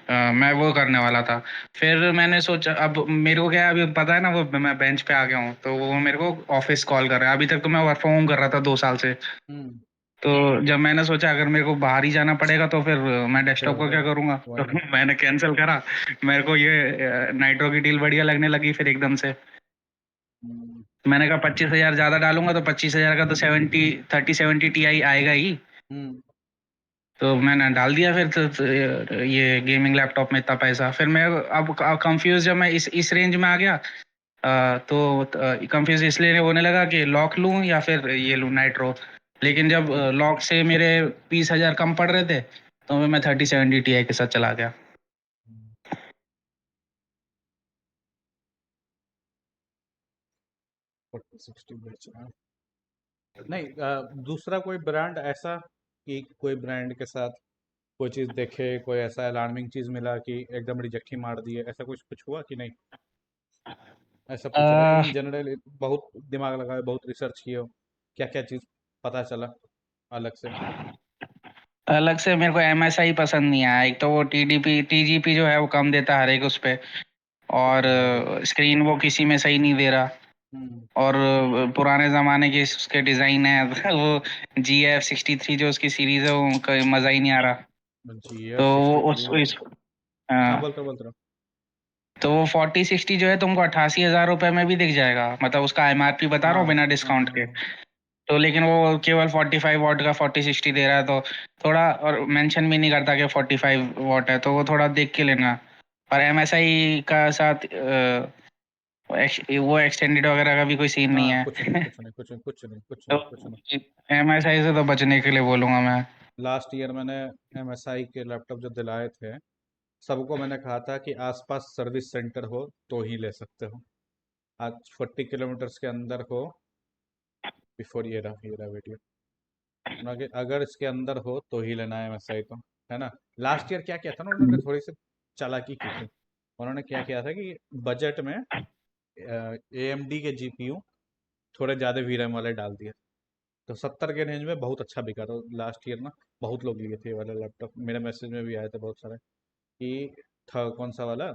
मैं वो करने वाला था। फिर मैंने सोचा, अब मेरे को क्या है, अभी पता है ना, वो मैं बेंच पे आ गया हूँ, तो वो मेरे को ऑफिस कॉल कर रहा है। अभी तक तो मैं वर्क फ्रॉम होम कर रहा था 2 साल से। हम्म। तो जब मैंने सोचा अगर मेरे को बाहर ही जाना पड़ेगा तो फिर मैं फिर डेस्कटॉप का भाई क्या करूंगा, वही तो ना। मैंने कैंसिल करा। मेरे को ये नाइट्रो की डील बढ़िया लगने लगी फिर एकदम से। हम्म। मैंने कहा 25,000 ज्यादा डालूंगा तो 25,000 का तो 3070 Ti आएगा ही। हम्म। तो मैंने डाल दिया फिर ये गेमिंग लैपटॉप में इतना पैसा। फिर मैं अब कंफ्यूज, जब मैं इस रेंज में आ गया, तो कंफ्यूज इसलिए होने लगा कि लॉक लूं या फिर ये लूं नाइट्रो। लेकिन जब लॉक से मेरे 20,000 कम पड़ रहे थे, तो मैं 3070 Ti के साथ चला गया। 4060 बेचना है। नहीं, दूसरा कोई ब्रांड ऐसा कि कोई ब्रांड के साथ कोई चीज़ देखे, कोई ऐसा अलार्मिंग चीज़ मिला कि एकदम रिजेक्ट ही मार दिए, ऐसा कुछ कुछ हुआ कि नहीं? ऐसा पूछ रहा है अ, इन जनरल। बहुत दिमाग लगाए, बहुत रिसर्च किए हो, क्या क्या चीज़ पता चला अलग से? अलग से मेरे को MSI पसंद नहीं आया। एक तो वो TGP जो है वो कम देता है हर एक उस पे, और भाई। स्क्रीन वो किसी में सही नहीं दे रहा। हम्म। और पुराने जमाने के उसके डिजाइन है वो GF63 जो उसकी सीरीज है, वो मजा ही नहीं आ रहा। जी तो एफ वो सिक्सटी उस थ्री इस हाँ, हाँ, बोलते रहो। तो वो 4060 जो है तुमको 88,000 रुपए में भी दिख जाएगा, मतलब उसका MRP बता रहा हाँ हूँ बिना हाँ डिस्काउंट के। हाँ। तो लेकिन वो केवल 45 वॉट का 4060 दे रहा है, तो थोड़ा, और मेंशन भी नहीं करता कि 45 वॉट है, तो वो थोड़ा देख के लेना। और MSI का साथ वो एक्सटेंडेड वगैरह का भी कोई सीन नहीं हाँ, है। कुछ नहीं, कुछ नहीं, कुछ नहीं, कुछ नहीं, कुछ तो नहीं, कुछ नहीं। MSI से तो बचने के लिए बोलूंगा मैं। लास्ट ईयर मैंने MSI के लैपटॉप जो दिलाए थे, सबको मैंने कहा था कि आसपास सर्विस सेंटर हो तो ही ले सकते हो। आज 40 किलोमीटर्स के अंदर हो, बिफोर ये रहा वीडियो। अगर इसके अंदर हो तो ही लेना है MSI तो, है ना? लास्ट ईयर क्या किया था ना, उन्होंने थोड़ी सी चालाकी की थी। उन्होंने क्या किया था कि बजट में AMD के GPU थोड़े ज़्यादा VRAM वाले डाल दिए। तो 70 के रेंज में बहुत अच्छा बिका था लास्ट ईयर ना। बहुत लोग लिए थे ये वाला लैपटॉप, मेरे मैसेज में भी आए थे बहुत सारे कि था कौन सा वाला।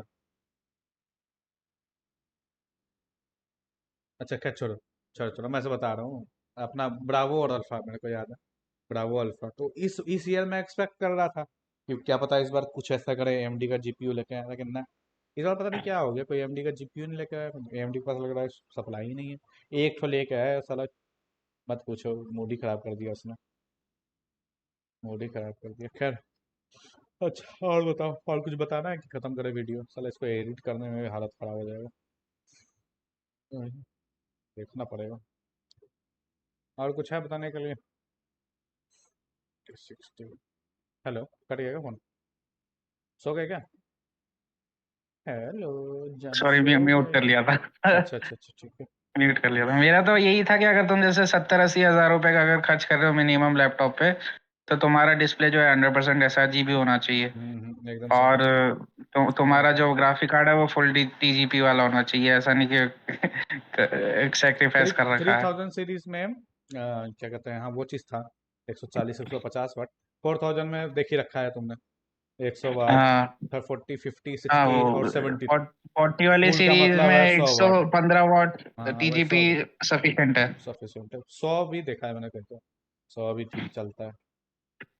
अच्छा, क्या, छोड़ो छोड़ो छोड़ो, मैं से बता रहा हूँ। अपना ब्रावो और अल्फा मेरे को याद है। ब्रावो अल्फा तो इस ईयर मैं एक्सपेक्ट कर रहा था कि क्या पता इस बार कुछ ऐसा करे, AMD का GPU लेके आया, लेकिन ना। इस बार पता नहीं क्या हो गया, कोई AMD का GPU नहीं लेके आया। AMD के पास लग रहा है सप्लाई ही नहीं है। एक तो लेके आया साला, मत पूछो, मूड ही खराब कर दिया उसने। मूड ही खराब कर दिया, खैर। अच्छा, और बताओ, और कुछ बताना है कि खत्म करें वीडियो? साला इसको एडिट करने में भी हालत खराब हो जाएगा। देखना पड़ेगा। और कुछ है बताने के लिए? 60। हेलो, कट गया क्या फोन? सो गए क्या? हेलो, जान सॉरी, सो म्यूट गए? कर लिया था। अच्छा अच्छा अच्छा, ठीक है। म्यूट कर लिया था। मेरा तो यही था कि अगर तुम जैसे 70-80 हज़ार रुपए का अगर खर्च कर रहे हो मिनिमम लैपटॉप पे, तो तुम्हारा डिस्प्ले जो है 100% SRGB होना चाहिए। एकदम सही। और हाँ, तुम्हारा जो ग्राफिक कार्ड है वो फुल TGP वाला होना चाहिए। ऐसा नहीं कि एक थ्री सेक्रीफाइस कर थ्री रखा है। थाउजेंड सीरीज में क्या कहते हैं, हाँ वो चीज़ था। 140 150 वाट। 4000 में देख ही रखा है तुमने? 100 वाट, हाँ 40 50 हाँ, 60 और वो 72। 40 वाली फुल का सीरीज मतलब में है 100 वाट। 115 वॉट हाँ हाँ, वही TGP 100 सफिशिएंट है। सफिशियंट है। 100 भी देखा है मैंने कहीं तो। 100 भी ठीक चलता है।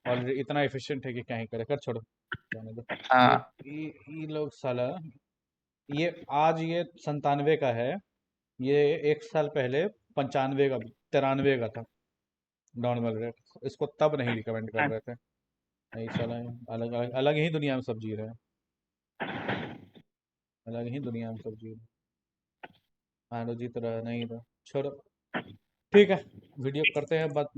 और इतना एफिशिएंट है कि क्या ही करे, कर छोड़ो, जाने दो। ये हाँ, ये लोग साला, ये आज ये 97 का है। ये एक साल पहले 95 का, 93 का था नॉर्मल रेट। इसको तब नहीं रिकमेंड कर रहे थे। नहीं साला, अलग अलग अलग ही दुनिया में सब जी रहे हैं। अलग ही दुनिया में सब जी रहे हैं। मानो जी तो रहा नहीं रहा, छोड़ो। ठीक है, वीडियो करते हैं बात।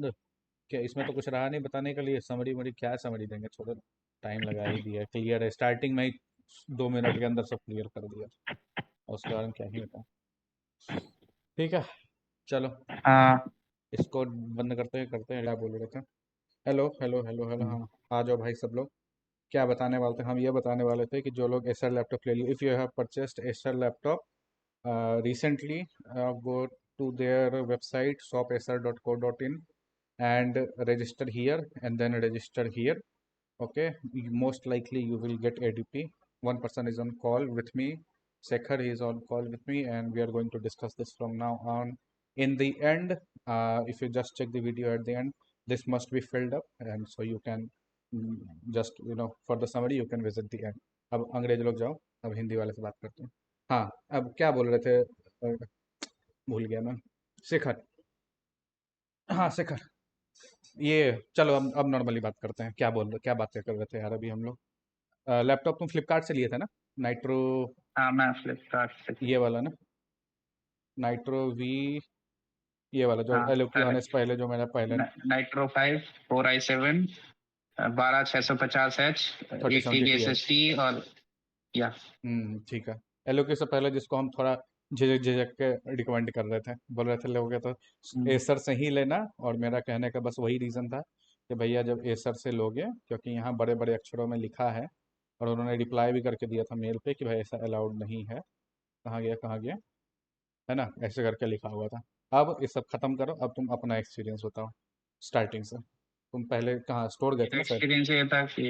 क्या इसमें तो कुछ रहा नहीं बताने के लिए? समरी मरी क्या समरी देंगे, छोड़ो। टाइम लगा ही दिया, क्लियर है स्टार्टिंग में ही। 2 मिनट के अंदर सब क्लियर कर दिया, और उसके बारे में क्या ही होता। ठीक है, चलो। हाँ। इसको बंद करते हैं, क्या बोल रहे थे? हेलो हेलो हेलो हेलो, हाँ। आ जाओ भाई सब लोग। क्या बताने वाले थे? हम ये बताने वाले थे कि जो लोग एसर लैपटॉप ले लिए, if you have purchased Acer laptop recently, go to their website shopacer.co.in and register here, and then register here. Okay, most likely you will get ADP. One person is on call with me. Sekhar, he is on call with me, and we are going to discuss this from now on. In the end, if you just check the video at the end, this must be filled up, and so you can mm, just for the summary you can visit the end. अब अंग्रेज लोग जाओ, अब हिंदी वाले से बात करते हैं. हाँ, अब क्या बोल रहे थे? भूल गया मैं. शिखर. हाँ शिखर, ये चलो अब नॉर्मली बात करते हैं. क्या बातें कर रहे थे यार अभी हम लोग? लैपटॉप तुम फ्लिपकार्ट से लिए थे ना? नाइट्रो, हाँ, मैं फ्लिपकार्ट से। ये वाला ना? नाइट्रो वी, ये वाला जो हाँ, एलोक्यू आने से पहले जो मेरा पहले nitro 5 4i7 12650H 3070 8 T TB है. SSD और या ठीक है. एलोक्यू से पहले जिसको हम थोड़ा झिझक झिझक के रिकमेंड कर रहे थे, बोल रहे थे लोगे तो एसर से ही लेना, और मेरा कहने का बस वही रीज़न था कि भैया जब एसर से लोगे, क्योंकि यहाँ बड़े बड़े अक्षरों में लिखा है, और उन्होंने रिप्लाई भी करके दिया था मेल पे कि भाई ऐसा अलाउड नहीं है. कहाँ गया कहाँ गया, है ना, ऐसे करके लिखा हुआ था. अब ये सब खत्म करो, अब तुम अपना एक्सपीरियंस बताओ स्टार्टिंग से. तुम पहले कहाँ स्टोर गए थे मेरा ना शायद? एक्सपीरियंस ये था कि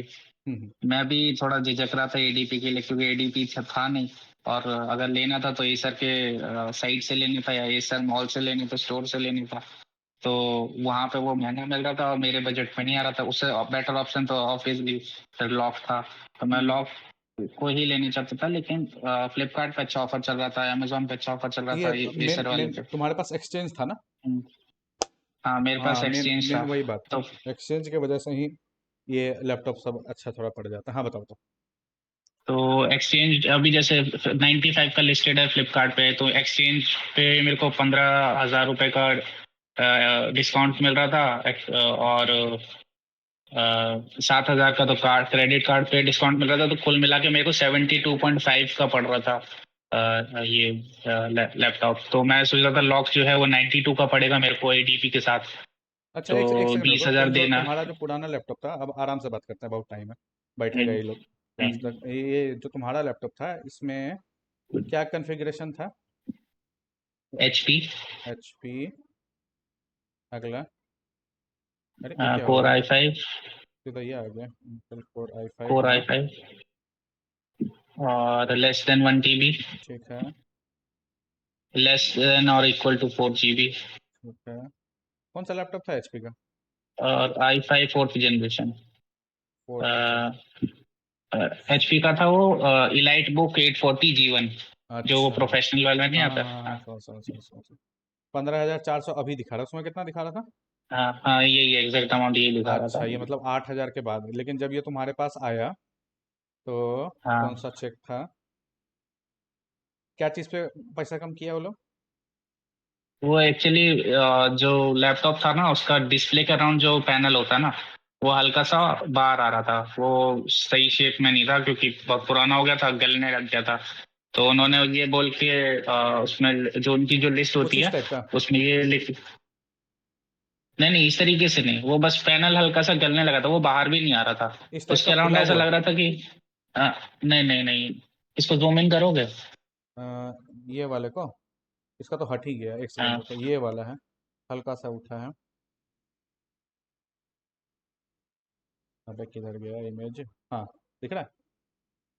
हम्म. मैं भी थोड़ा झिझक रहा था एडीपी के लिए, क्योंकि एडीपी था नहीं, और अगर लेना था तो एसर के साइट से लेनी था या एसर मॉल से लेनी था, स्टोर से लेनी था. तो वहां पे वो महंगा मिल रहा था और मेरे बजट में नहीं आ रहा था. उससे बेटर ऑप्शन तो ऑब्वियसली लॉक था, तो मैं लॉक को ही लेना चाहता था. लेकिन फ्लिपकार्ट पे अच्छा ऑफर चल रहा था, अमेजोन पे अच्छा ऑफर चल रहा ये था, मेन एसर वाले मेन पे. तुम्हारे पास एक्सचेंज था ना? हम्म, हाँ, मेरे पास हाँ, मेन एक्सचेंज मेन था. वही बात थी. तो एक्सचेंज की वजह से ही ये लैपटॉप सब अच्छा थोड़ा पड़ जाता है. हाँ बताओ तो. तो एक्सचेंज अभी जैसे 95 का लिस्टेड है फ्लिपकार्ट पे, तो एक्सचेंज पे मेरे को 15,000 रुपए का डिस्काउंट मिल रहा था. और 7,000 का तो क्रेडिट कार्ड पे डिस्काउंट मिल रहा था. तो कुल मिला के मेरे को 72.5 का पड़ रहा था ये लैपटॉप. तो मैं सोच रहा था लॉक जो है वो 92 का पड़ेगा मेरे को एडीपी के साथ. अच्छा, तो एक सेकंड बीस रुको. तो हजार जो देना. तुम्हारा जो पुराना लैपटॉप था, अब आराम से बात करते हैं, बहुत टाइम है, बैठेगा हम्म, ये लोग लास्ट तक. ये जो तुम्हारा लैपटॉप था, इसमें क्या कॉन्फ़िगरेशन था? HP HP. अगला. अरे ये क्या हो कोर गया? i5 तो ये आ गया इंटेल कोर आई फाइव. कोर हाँ. i5 और less than 1 TB, ठीक है. less than or equal to 4 GB. ठीक है. कौन सा लैपटॉप था एचपी का? और i5 फोर्थ जनरेशन. फोर्थ अच्छा. HP का था वो इलाइट बुक 840G1, जो वो अच्छा. प्रोफेशनल वाला नहीं हाँ आता. हाँ हाँ हाँ, हाँ, समझ. 15,400 अभी दिखा रहा है. उसमें कितना दिखा रहा था? हाँ, हाँ, यही एग्जैक्ट अमाउंट यही दिखा रहा अच्छा, था. ये मतलब 8,000 के बाद. लेकिन जब ये तुम्हारे पास आया तो कौन हाँ, सा चेक था? क्या चीज़ पे पैसा कम किया वो लोग? वो एक्चुअली जो लैपटॉप था ना, उसका डिस्प्ले के अराउंड जो पैनल होता है ना, वो हल्का सा बाहर आ रहा था. वो सही शेप में नहीं था, क्योंकि बहुत पुराना हो गया था, गलने लग गया था. तो उन्होंने ये बोल के उसमें जो उनकी जो लिस्ट कुछ होती इस है टाइप का? उसमें ये लिख. नहीं, नहीं, इस तरीके से नहीं. वो बस पैनल हल्का सा गलने लगा था, वो बाहर भी नहीं आ रहा था. इस टाइप का उसके अराउंड फुला ऐसा हुआ? लग रहा था कि नहीं, नहीं, नहीं. इसको जूम इन करोगे? अ, ये वाले को? इसका तो हट ही गया. एक सेकंड हाँ, रुको, ये वाला है, हल्का सा उठा है. अबे किधर गया इमेज? हाँ, दिख रहा है.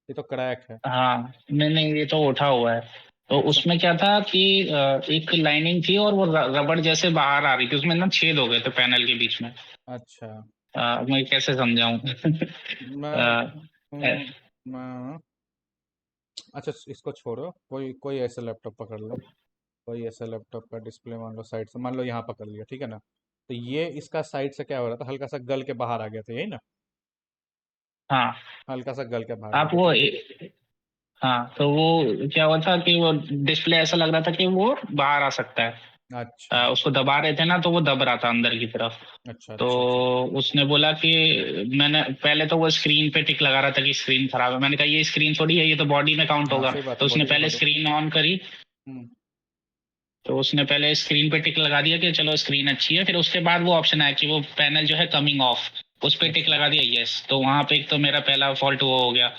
ये तो क्रैक है. हाँ, नहीं, नहीं, ये तो उठा हुआ है. तो अच्छा. उसमें क्या था कि एक लाइनिंग थी और वो रबड़ जैसे बाहर आ रही थी, उसमें ना छेद हो गए थे पैनल के बीच में. अच्छा. मैं कैसे समझाऊं? मैं हूँ मैं अच्छा, इसको छोड़ो. कोई कोई ऐसा लैपटॉप पकड़ लो. कोई ऐसा लैपटॉप का डिस्प्ले मान लो साइड से, मान लो यहाँ पकड़ लिया, ठीक है ना? तो ये इसका साइड से क्या हो रहा था, हल्का सा गल के बाहर आ गया था, यही ना? हाँ, हल्का सा गल के बाहर आ आप गया वो था. हाँ, तो वो क्या हुआ था कि वो डिस्प्ले ऐसा लग रहा था कि वो बाहर आ सकता है. अच्छा उसको दबा रहे थे ना, तो वो दब रहा था अंदर की तरफ. अच्छा तो अच्छा अच्छा. उसने बोला कि मैंने पहले तो वो स्क्रीन पे टिक लगा रहा था कि स्क्रीन खराब है. मैंने कहा ये स्क्रीन थोड़ी है, ये तो बॉडी में काउंट हाँ होगा. सही बात तो है, उसने बॉडी में पहले काउंट. स्क्रीन ऑन करी. हम्म. तो उसने पहले स्क्रीन पे टिक लगा दिया कि चलो स्क्रीन अच्छी है. फिर उसके बाद वो ऑप्शन आया कि वो पैनल जो है कमिंग ऑफ, उस पर टिक अच्छा. लगा दिया यस. तो वहां पे एक तो मेरा पहला फॉल्ट वो हो गया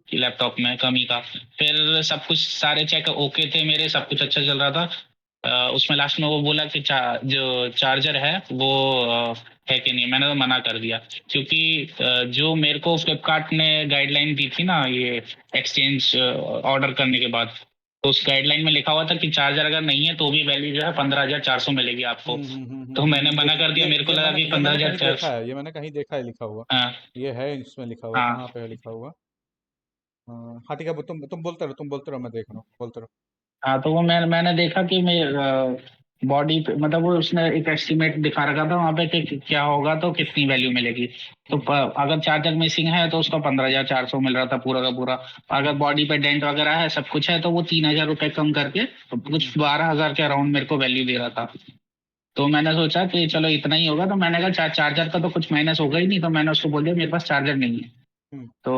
कि लैपटॉप में कमी का. फिर सब कुछ सारे चेक ओके थे मेरे, सब कुछ अच्छा चल रहा था. उसमें लास्ट में वो बोला कि जो चार्जर है वो है कि नहीं। मैंने तो मना कर दिया, क्योंकि जो मेरे को फ्लिपकार्ट ने गाइडलाइन दी थी ना, ये एक्सचेंज ऑर्डर करने के बाद, तो उस गाइडलाइन में लिखा हुआ था कि चार्जर अगर नहीं है तो भी वैल्यू जो है 15,400 मिलेगी आपको। तो मैंने मना कर दिया, मेरे को लगा कि ये पंद्रह मैंने हजार कहीं चार देखा है, ये मैंने कहीं देखा है लिखा हुआ। हाँ ये है इसमें लिखा हुआ, कहाँ हाँ पे है लिखा हुआ? हाँ ठीक है, तुम बोलते रहो, तुम बोलते रहो, मैं देख रहा हूँ, बोलते रहो। हाँ। तो वो मैंने देखा कि मैं बॉडी पे मतलब वो उसने एक एस्टिमेट दिखा रखा था वहां पे कि क्या होगा तो कितनी वैल्यू मिलेगी। तो हम्म अगर चार्जर मिसिंग है तो उसका 15,400 मिल रहा था पूरा का पूरा। अगर हम्म बॉडी पे डेंट वगैरह है, सब कुछ है, तो वो 3,000 रुपये कम करके तो हम्म कुछ 12,000 के अराउंड मेरे को वैल्यू दे रहा था। तो मैंने सोचा कि चलो इतना ही होगा, तो मैंने कहा चार्जर का तो कुछ माइनस होगा ही नहीं, तो मैंने उसको बोल दिया मेरे पास चार्जर नहीं है। हम्म तो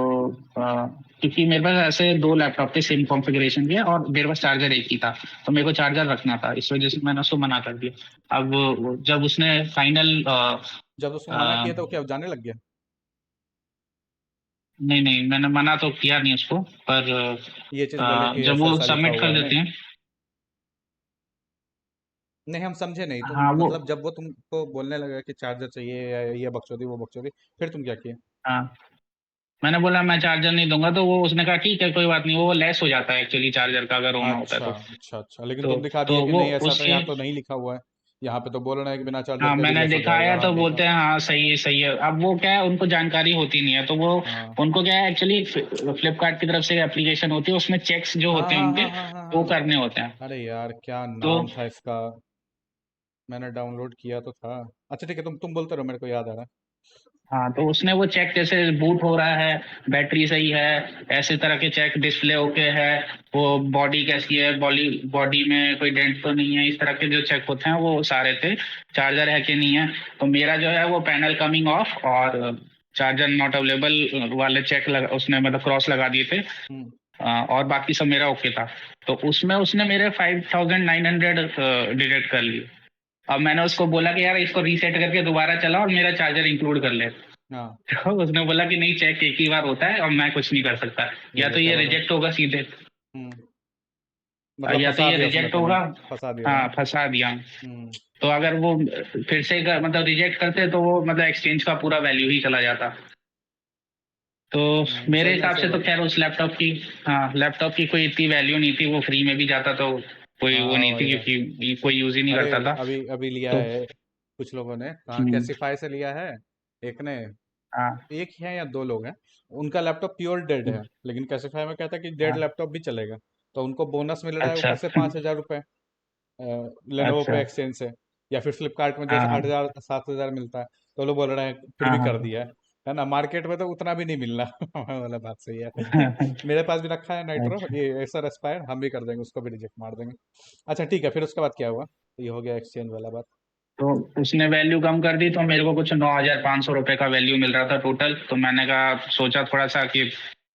क्योंकि मेरे पास ऐसे दो लैपटॉप थे सेम कॉन्फ़िगरेशन के, और मेरे पास चार्जर एक ही था, तो मेरे को चार्जर रखना था, इस वजह से मैंने उसको मना कर दिया। अब जब उसने फाइनल जब उसको मना किया तो क्या वो जाने लग गया? नहीं नहीं, मैंने मना तो किया नहीं उसको, पर ये चीज बोले कि जब ऐसा वो ऐसा लिखा सबमिट हुआ कर है, नहीं? देते हैं। नहीं, हम समझे नहीं, तुम हाँ वो मतलब जब वो तुमको बोलने लगा कि चार्जर चाहिए या ये बकचोदी वो बकचोदी, फिर तुम क्या किए? हाँ, मैंने बोला मैं चार्जर नहीं दूंगा, तो वो उसने कहा ठीक है कोई बात नहीं, वो लेस हो जाता है एक्चुअली चार्जर का अगर होना होता है अच्छा तो। अच्छा अच्छा, लेकिन तो तुम दिखा तो दिए कि वो नहीं, ऐसा तो उसके यहाँ तो नहीं लिखा हुआ है। यहाँ पे तो बोल रहे हैं कि बिना चार्जर हाँ के भी मैंने लेस हो जाएगा, दिखाया हाँ तो देखा। बोलते हैं हाँ सही है सही है। अब वो क्या है, उनको जानकारी होती नहीं है, तो वो हाँ उनको क्या है एक्चुअली, फ्लिपकार्ट की तरफ से एप्लीकेशन होती है, उसमें चेक्स जो हाँ होते हैं हाँ उनके हाँ हाँ हाँ वो हाँ। करने होते हैं। अरे यार क्या तो नाम था इसका? मैंने डाउनलोड किया तो था। अच्छा ठीक है, तुम बोलते रहो, मेरे को याद आ रहा हाँ, तो उसने वो चेक जैसे बूट हो रहा है, बैटरी सही है, ऐसे तरह के चेक, डिस्प्ले ओके है, वो बॉडी कैसी है, बॉडी बॉडी में कोई डेंट तो नहीं है, इस तरह के जो चेक होते हैं वो सारे थे। चार्जर है कि नहीं है, तो मेरा जो है वो पैनल कमिंग ऑफ और चार्जर नॉट अवेलेबल वाले चेक लगा, उसने मतलब क्रॉस लगा दिए थे। है। और बाकी सब मेरा ओके था। तो उसमें उसने मेरे 5,900 डिडक्ट कर लिए। अब मैंने उसको बोला कि यार इसको रीसेट करके दोबारा चला और मेरा चार्जर इंक्लूड कर ले। हाँ, तो उसने बोला कि नहीं, चेक एक ही बार होता है और मैं कुछ नहीं कर सकता, ये या तो देखा ये बताओ। रिजेक्ट होगा सीधे, हम्म मतलब या तो फंसा ये दिया उसने रिजेक्ट तुम्हें, होगा। फंसा दिया हाँ तुम्हें। फंसा दिया। हम्म तो अगर वो फिर से मतलब रिजेक्ट करते तो वो मतलब एक्सचेंज का पूरा वैल्यू ही चला जाता। तो मेरे सही में हिसाब सही से तो बात है। खैर उस लैपटॉप की, हाँ लैपटॉप की कोई इतनी वैल्यू नहीं थी, वो फ्री में भी जाता तो कोई वो हाँ नहीं थी, भाई यार। क्योंकि कोई यूज ही नहीं अरे करता था। अभी अभी लिया तो है कुछ लोगों ने, कहाँ हम्म, कैसीफाई से लिया है। एक ने, हाँ एक है या दो लोग हैं, उनका लैपटॉप प्योर डेड है, लेकिन कैसीफाई में कहता है कि डेड हाँ, लैपटॉप भी चलेगा। तो उनको बोनस मिल रहा है अच्छा ऊपर से 5,000 रुपये लेनोवो पे अच्छा, एक्सचेंज से। या फिर फ्लिपकार्ट में जैसे हाँ 8,000 7,000 मिलता है, तो लोग बोल रहे हैं फिर हाँ भी कर हाँ दिया है ना? मार्केट में तो उतना भी नहीं मिलना। वाला बात सही है। हाँ। मेरे पास भी रखा है नाइट्रो, अच्छा, ये एसर एस्पायर, हम भी कर देंगे, उसको भी रिजेक्ट मार देंगे। अच्छा ठीक है, फिर उसके बाद क्या हुआ? ये हो गया एक्सचेंज वाला बात। तो उसने वैल्यू कम कर दी, तो मेरे को कुछ 9,500 रुपये का वैल्यू मिल रहा था टोटल। तो मैंने कहा, सोचा थोड़ा सा कि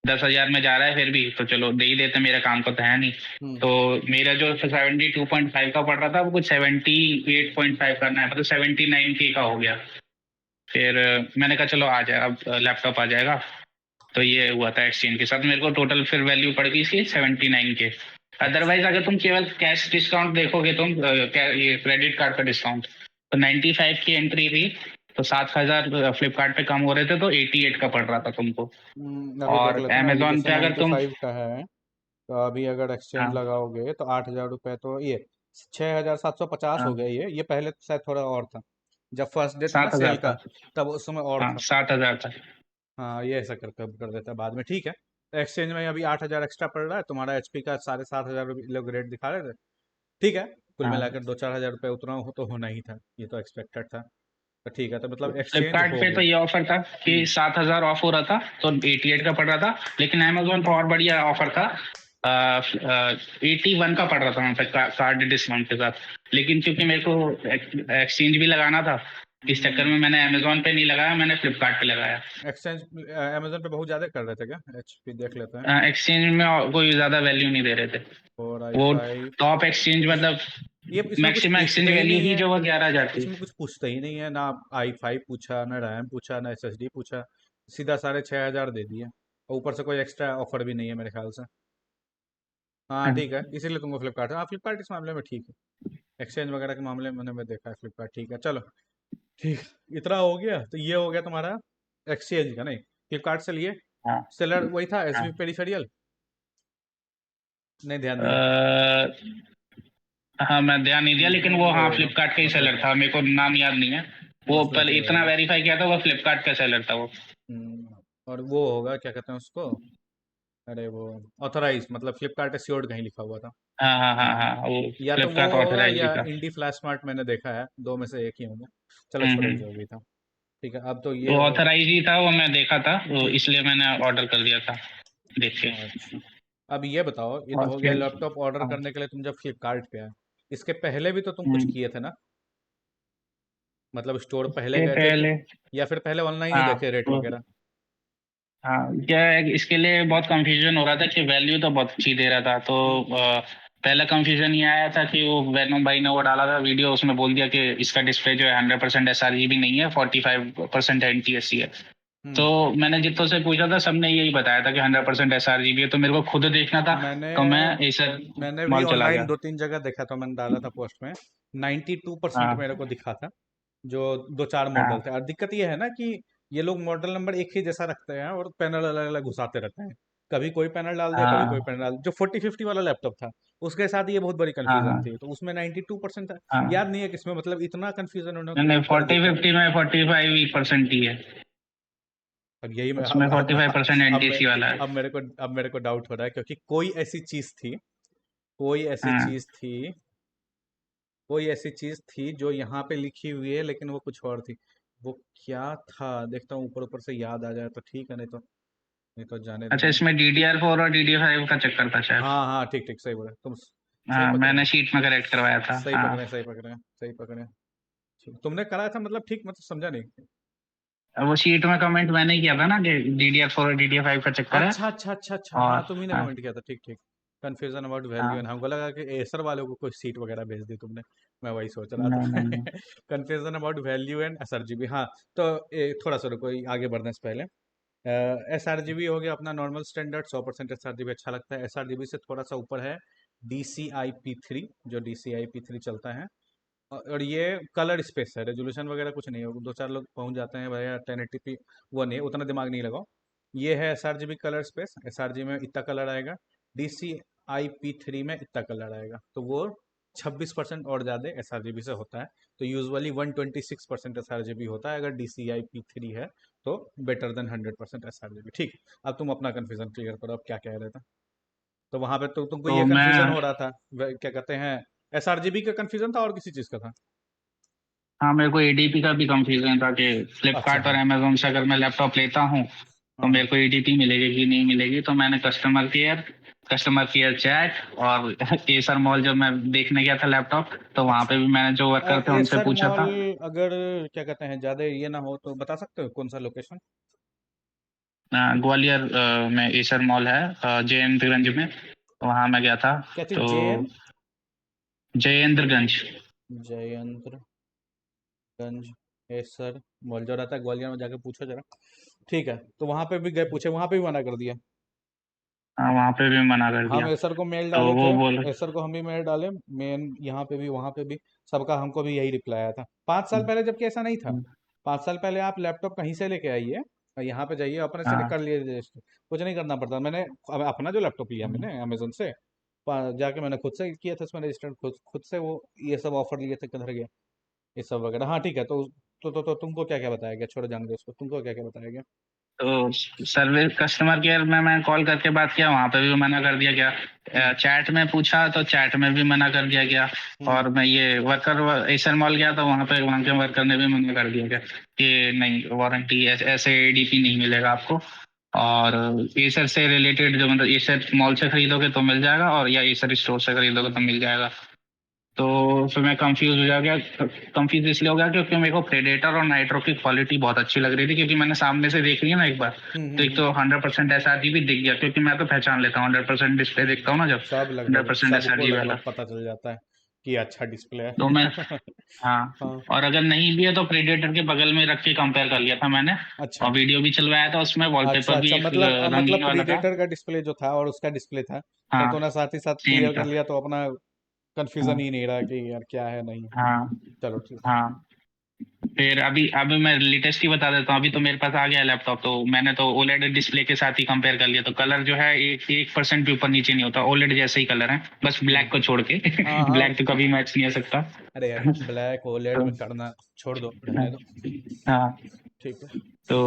10,000 में जा रहा है फिर भी तो चलो दे ही देते, मेरे काम का तो है नहीं। हम्म तो मेरा जो 72.5 का पड़ रहा था वो कुछ 78.5 करना है, मतलब 79K का हो गया। फिर मैंने कहा चलो आ जाए, अब लैपटॉप आ जाएगा। तो ये हुआ था एक्सचेंज के साथ, मेरे को टोटल फिर वैल्यू पड़ गई इसकी 79K। अच्छा अदरवाइज अगर तुम केवल कैश डिस्काउंट देखोगे, तुम ये क्रेडिट कार्ड का डिस्काउंट, तो 95 की एंट्री थी, तो 7,000 फ्लिपकार्ट पे कम हो रहे थे, तो 88 का पड़ रहा था तुमको। अभी देख और लेते हैं ना, ये अमेजोन जैसे पे अगर नाइन्टी तुम फाइव का है, तो अभी अगर एक्सचेंज हाँ लगाओगे तो 8,000 रुपये, तो ये 6,750 हो हाँ गए। ये पहले तो शायद थोड़ा और था, जब फर्स्ट डे था ना सात सेल हजार का, था। तब उस समय और हाँ था। 7,000 था। हाँ, ये ऐसा कर देता है बाद में, ठीक है। तो एक्सचेंज में अभी 8,000 एक्स्ट्रा पड़ रहा है, तुम्हारा एचपी का 7,500 लोग रेट दिखा रहे थे। ठीक है, कुल हाँ, मिलाकर 2-4 हज़ार रुपये उतना हो तो होना ही था, ये तो एक्सपेक्टेड था। तो ठीक है, तो मतलब एक्सचेंज फ्लिपकार्ट हो पे तो गया। ये ऑफर था कि हम्म 7,000 ऑफ हो रहा था, तो 88 का पड़ रहा था। लेकिन अमेजोन पर और बढ़िया ऑफर था, 81 का पड़ रहा था वहाँ पे कार्ड डिस्काउंट के साथ। लेकिन क्योंकि मेरे को एक्सचेंज भी लगाना था, इस चक्कर में मैंने अमेजोन पे नहीं लगाया, मैंने फ्लिपकार्ट पे लगाया। एक्सचेंज अमेजोन पे बहुत ज़्यादा कर रहे थे क्या? एचपी देख लेते हैं। एक्सचेंज में कोई ज्यादा वैल्यू नहीं दे रहे थे। और आई वो फाइव, टॉप एक्सचेंज इस मतलब ये इसमें कुछ मैक्सिमम पूछते एक्सचेंज ही वैल्यू नहीं ही है। जो वो 11,000 थी। इसमें कुछ पूछते ही नहीं है ना, आई5 पूछा ना, रैम पूछा ना, एसएसडी पूछा, सीधा 6,500 दे दिए, और ऊपर से कोई एक्स्ट्रा ऑफर भी नहीं है मेरे ख्याल से। हाँ हाँ, ठीक है, इसीलिए तुमको फ्लिपकार्ट, हाँ फ्लिपकार्ट इस मामले में ठीक है। एक्सचेंज वगैरह के मामले में मैंने देखा है फ्लिपकार्ट। ठीक है चलो, ठीक, इतना हो गया। तो ये हो गया तुम्हारा एक्सचेंज का, नहीं फ्लिपकार्ट से लिए। हाँ सेलर वही था, एसवी हाँ। पेरिफेरियल, नहीं ध्यान दिया। अ, हाँ मैं ध्यान नहीं दिया, लेकिन वो हाँ वो फ्लिपकार्ट का ही मतलब सेलर था, मेरे को नाम याद नहीं है। वो मतलब पर जो इतना रहेगा। वेरीफाई किया था, वो फ्लिपकार्ट का सेलर था वो। और वो होगा क्या कहते हैं उसको, अरे वो ऑथराइज, मतलब फ्लिपकार्ट एश्योर्ड कहीं लिखा हुआ था। हाँ हाँ हाँ हाँ, हाँ, वो या तो वो फ्लिपकार्ट होगा ऑथराइज ही या था। इंडी फ्लैश स्मार्ट, मैंने देखा है, दो में से एक ही होंगे। चलो छोड़ो जो हम्म। भी था। ठीक है, अब तो ये वो हो। ऑथराइज ही था, वो मैं देखा था, तो ठीक। इसलिए मैंने ऑर्डर कर दिया था देख के। अच्छा, अब ये बताओ, ये तो और हो गया फिर लैपटॉप ऑर्डर हाँ, करने के लिए तुम जब फ्लिपकार्ट पे आए। इसके पहले भी तो तुम कुछ हम्म, किए थे ना, मतलब स्टोर पहले इसके गए थे कि, पहले या फिर पहले ऑनलाइन ही हाँ देखे रेट वगैरह। हाँ, क्या है, इसके लिए बहुत कंफ्यूजन हो रहा था कि वैल्यू तो बहुत अच्छी दे रहा था, तो पहला कंफ्यूजन ये आया था कि वो वेनम भाई ने वो डाला था वीडियो, उसमें बोल दिया कि इसका डिस्प्ले जो है 100% SRGB नहीं है, 45% NTSC है। तो हम्म। मैंने जितनों से पूछा था, सबने यही बताया था कि 100% SRGB है, तो मेरे को खुद देखना था। मैंने तो मैं एसर मैंने भी मॉल चला ऑनलाइन गया। दो तीन जगह देखा था, मैंने डाला था पोस्ट में। 92% हाँ मेरे को दिखा था, जो दो चार मॉडल थे। हाँ और दिक्कत ये है ना कि ये लोग मॉडल नंबर एक ही जैसा रखते हैं और पैनल अलग अलग घुसाते रहते हैं। कभी कोई पैनल डाल दिया, कभी कोई हाँ पैनल डाल, जो 4050 वाला लैपटॉप था उसके साथ ये बहुत बड़ी हाँ कंफ्यूजन हाँ थी, तो उसमें 92% था। याद हाँ। नहीं है किसमें, मतलब इतना कंफ्यूजन उन्होंने नहीं नहीं, क्रिएट कर 4050 में 45% ही है। अब यही मैं उसमें 45% अब मैं NTSC वाला है। अब मेरे को डाउट हो रहा है, क्योंकि कोई ऐसी हाँ चीज थी कोई ऐसी चीज थी जो यहाँ पे लिखी हुई है, लेकिन वो कुछ और थी। वो क्या था, देखता हूँ ऊपर ऊपर से याद आ जाए तो ठीक है, नहीं तो जाने अच्छा, देंगे। इसमें DDR4 और DDR5 का चक्कर था शायद। हाँ हाँ, ठीक ठीक, सही बोले तुम, सही हाँ, पकड़े मैंने हैं, शीट में करेक्ट करवाया था, सही हाँ। पकड़े, सही पकड़े, सही पकड़े। ठीक, तुमने कराया था मतलब, ठीक, मतलब समझा नहीं। अब वो शीट में कमेंट मैंने ही किया था ना कि DDR4 और DDR5 का चक्कर है। अच्छा अच्छा अच्छा अच्छा, और हाँ तुम्ही ने हाँ कमेंट किया था, ठीक ठीक। कंफ्यूजन अबाउट वैल्यू, एंड हाँ, हमको लगा कि एसर वालों को कोई सीट वगैरह भेज दी तुमने। मैं वही सोच रहा नहीं था। नहीं नहीं। Confusion about value and SRGB, हाँ। तो थोड़ा सा रुको, आगे बढ़ने से पहले, SRGB हो गया अपना नॉर्मल स्टैंडर्ड, 100% SRGB अच्छा लगता है। SRGB से थोड़ा सा ऊपर है DCI-P3, जो DCI-P3 चलता है। और ये कलर स्पेस है, रेजोल्यूशन वगैरह कुछ नहीं है। दो चार लोग पहुंच जाते हैं भैया 1080p, वो नहीं, उतना दिमाग नहीं लगाओ। ये है SRGB कलर स्पेस, SRGB में इतना कलर आएगा, DCI-P3 में इतना कलर आएगा, तो वो 26% और ज़्यादा SRGB से होता है। तो यूजुअली 126% SRGB होता है अगर DCI-P3 है, तो बेटर देन 100% SRGB। ठीक, अब तुम अपना कन्फ्यूजन क्लियर करो, अब क्या कह रहे थे। तो वहां पे तो तुमको ये तो कन्फ्यूजन मैं हो रहा था, क्या कहते हैं, SRGB का कन्फ्यूजन था और किसी चीज़ का था। हाँ, मेरे को ADP का भी कंफ्यूजन था कि अच्छा, फ्लिपकार्ट और हाँ अमेजोन से अगर मैं लैपटॉप लेता हूँ तो हाँ। मेरे को ADP मिलेगी कि नहीं मिलेगी। तो मैंने कस्टमर केयर चैट और एसर मॉल जब मैं देखने गया था लैपटॉप, तो वहाँ अच्छा, पे भी मैंने जो वर्कर थे उनसे एसर पूछा मॉल, था। अगर क्या कहते हैं ज़्यादा ये ना हो तो बता सकते हो कौन सा लोकेशन। ग्वालियर में एसर मॉल है, जयेंद्रगंज में, वहाँ मैं गया था। क्या चीज़, तो JN, जयेंद्रगंज। जयेंद्रगंज, एसर मॉल जो रहता है ग्वालियर में, जाके पूछो जरा। ठीक है, तो वहाँ पे भी गए पूछे, वहाँ पे भी मना कर दिया। हाँ, वहाँ पे भी मना कर हम दिया। एसर को मेल तो डाले थे, वो बोल एसर को हम भी मेल डाले, मेन यहाँ पे भी वहाँ पे भी, सबका हमको भी यही रिप्लाई आया था 5 साल पहले, जबकि ऐसा नहीं था। 5 साल पहले आप लैपटॉप कहीं से लेके आइए और यहाँ पे जाइए, अपने से हाँ कर लिए रजिस्टर, कुछ नहीं करना पड़ता। मैंने अब अपना जो लैपटॉप लिया मैंने अमेजोन से, जाके मैंने खुद से किया था इसमें रजिस्टर, खुद से वो ये सब ऑफर लिए थे, किधर गया ये सब वगैरह। हाँ ठीक है, तो तुमको क्या क्या बताया गया, छोड़ो जान दो उसको, तुमको क्या क्या बताया गया। तो सर्विस कस्टमर केयर में मैं कॉल करके बात किया, वहाँ पे भी मना कर दिया हम्म गया। चैट में पूछा तो चैट में भी मना कर दिया गया। हम्म। और मैं ये वर्कर एसर मॉल गया तो वहाँ के वर्कर ने भी मना कर दिया गया कि नहीं, वारंटी ऐसे ADP नहीं मिलेगा आपको। और एसर से रिलेटेड जो, मतलब एसर मॉल से खरीदोगे तो मिल जाएगा, और या एसर स्टोर से खरीदोगे तो मिल जाएगा। तो फिर मैं कंफ्यूज हो जा गया। कंफ्यूज इसलिए हो गया क्योंकि मेरे को प्रेडेटर और नाइट्रो की क्वालिटी बहुत अच्छी लग रही थी, क्योंकि मैंने सामने से देख लिया ना एक बार। तो एक हम्म। तो 100% SRGB दिख गया, क्योंकि मैं तो पहचान लेता हूँ 100% डिस्प्ले देखता हूँ ना जब, सब हंड्रेड लगभग, परसेंट एस आर सबको जी वाला। लगभग पता चल जाता है कि अच्छा डिस्प्ले तो मैं है। हाँ, हाँ। और अगर नहीं भी है तो प्रेडेटर के बगल में रख के कंपेयर कर लिया था मैंने। अच्छा और वीडियो भी चलवाया था, उसमें अच्छा वॉलपेपर भी अच्छा, एक मतलब रंगीन वाला था। प्रीडेटर का डिस्प्ले जो था और उसका डिस्प्ले था, तो हाँ, तूने साथ ही साथ सेम क्लियर कर था। लिया तो अपना कंफ्यूजन हाँ ही नहीं रहा कि यार क्या है नहीं है। हाँ चलो ठीक है। हाँ। फिर अभी अभी मैं लेटेस्ट ही बता देता हूँ। अभी तो मेरे पास आ गया है लैपटॉप, तो मैंने तो ओलेड डिस्प्ले के साथ ही कंपेयर कर लिया। तो कलर जो है 1% भी ऊपर नीचे नहीं होता, ओलेड जैसे ही कलर है, बस ब्लैक को हम्म। छोड़ के। हाँ हाँ। ब्लैक तो कभी मैच नहीं हो सकता। अरे यार ब्लैक ओलेड तो में करना छोड़ दो, रहने दो। हाँ, ठीक है। तो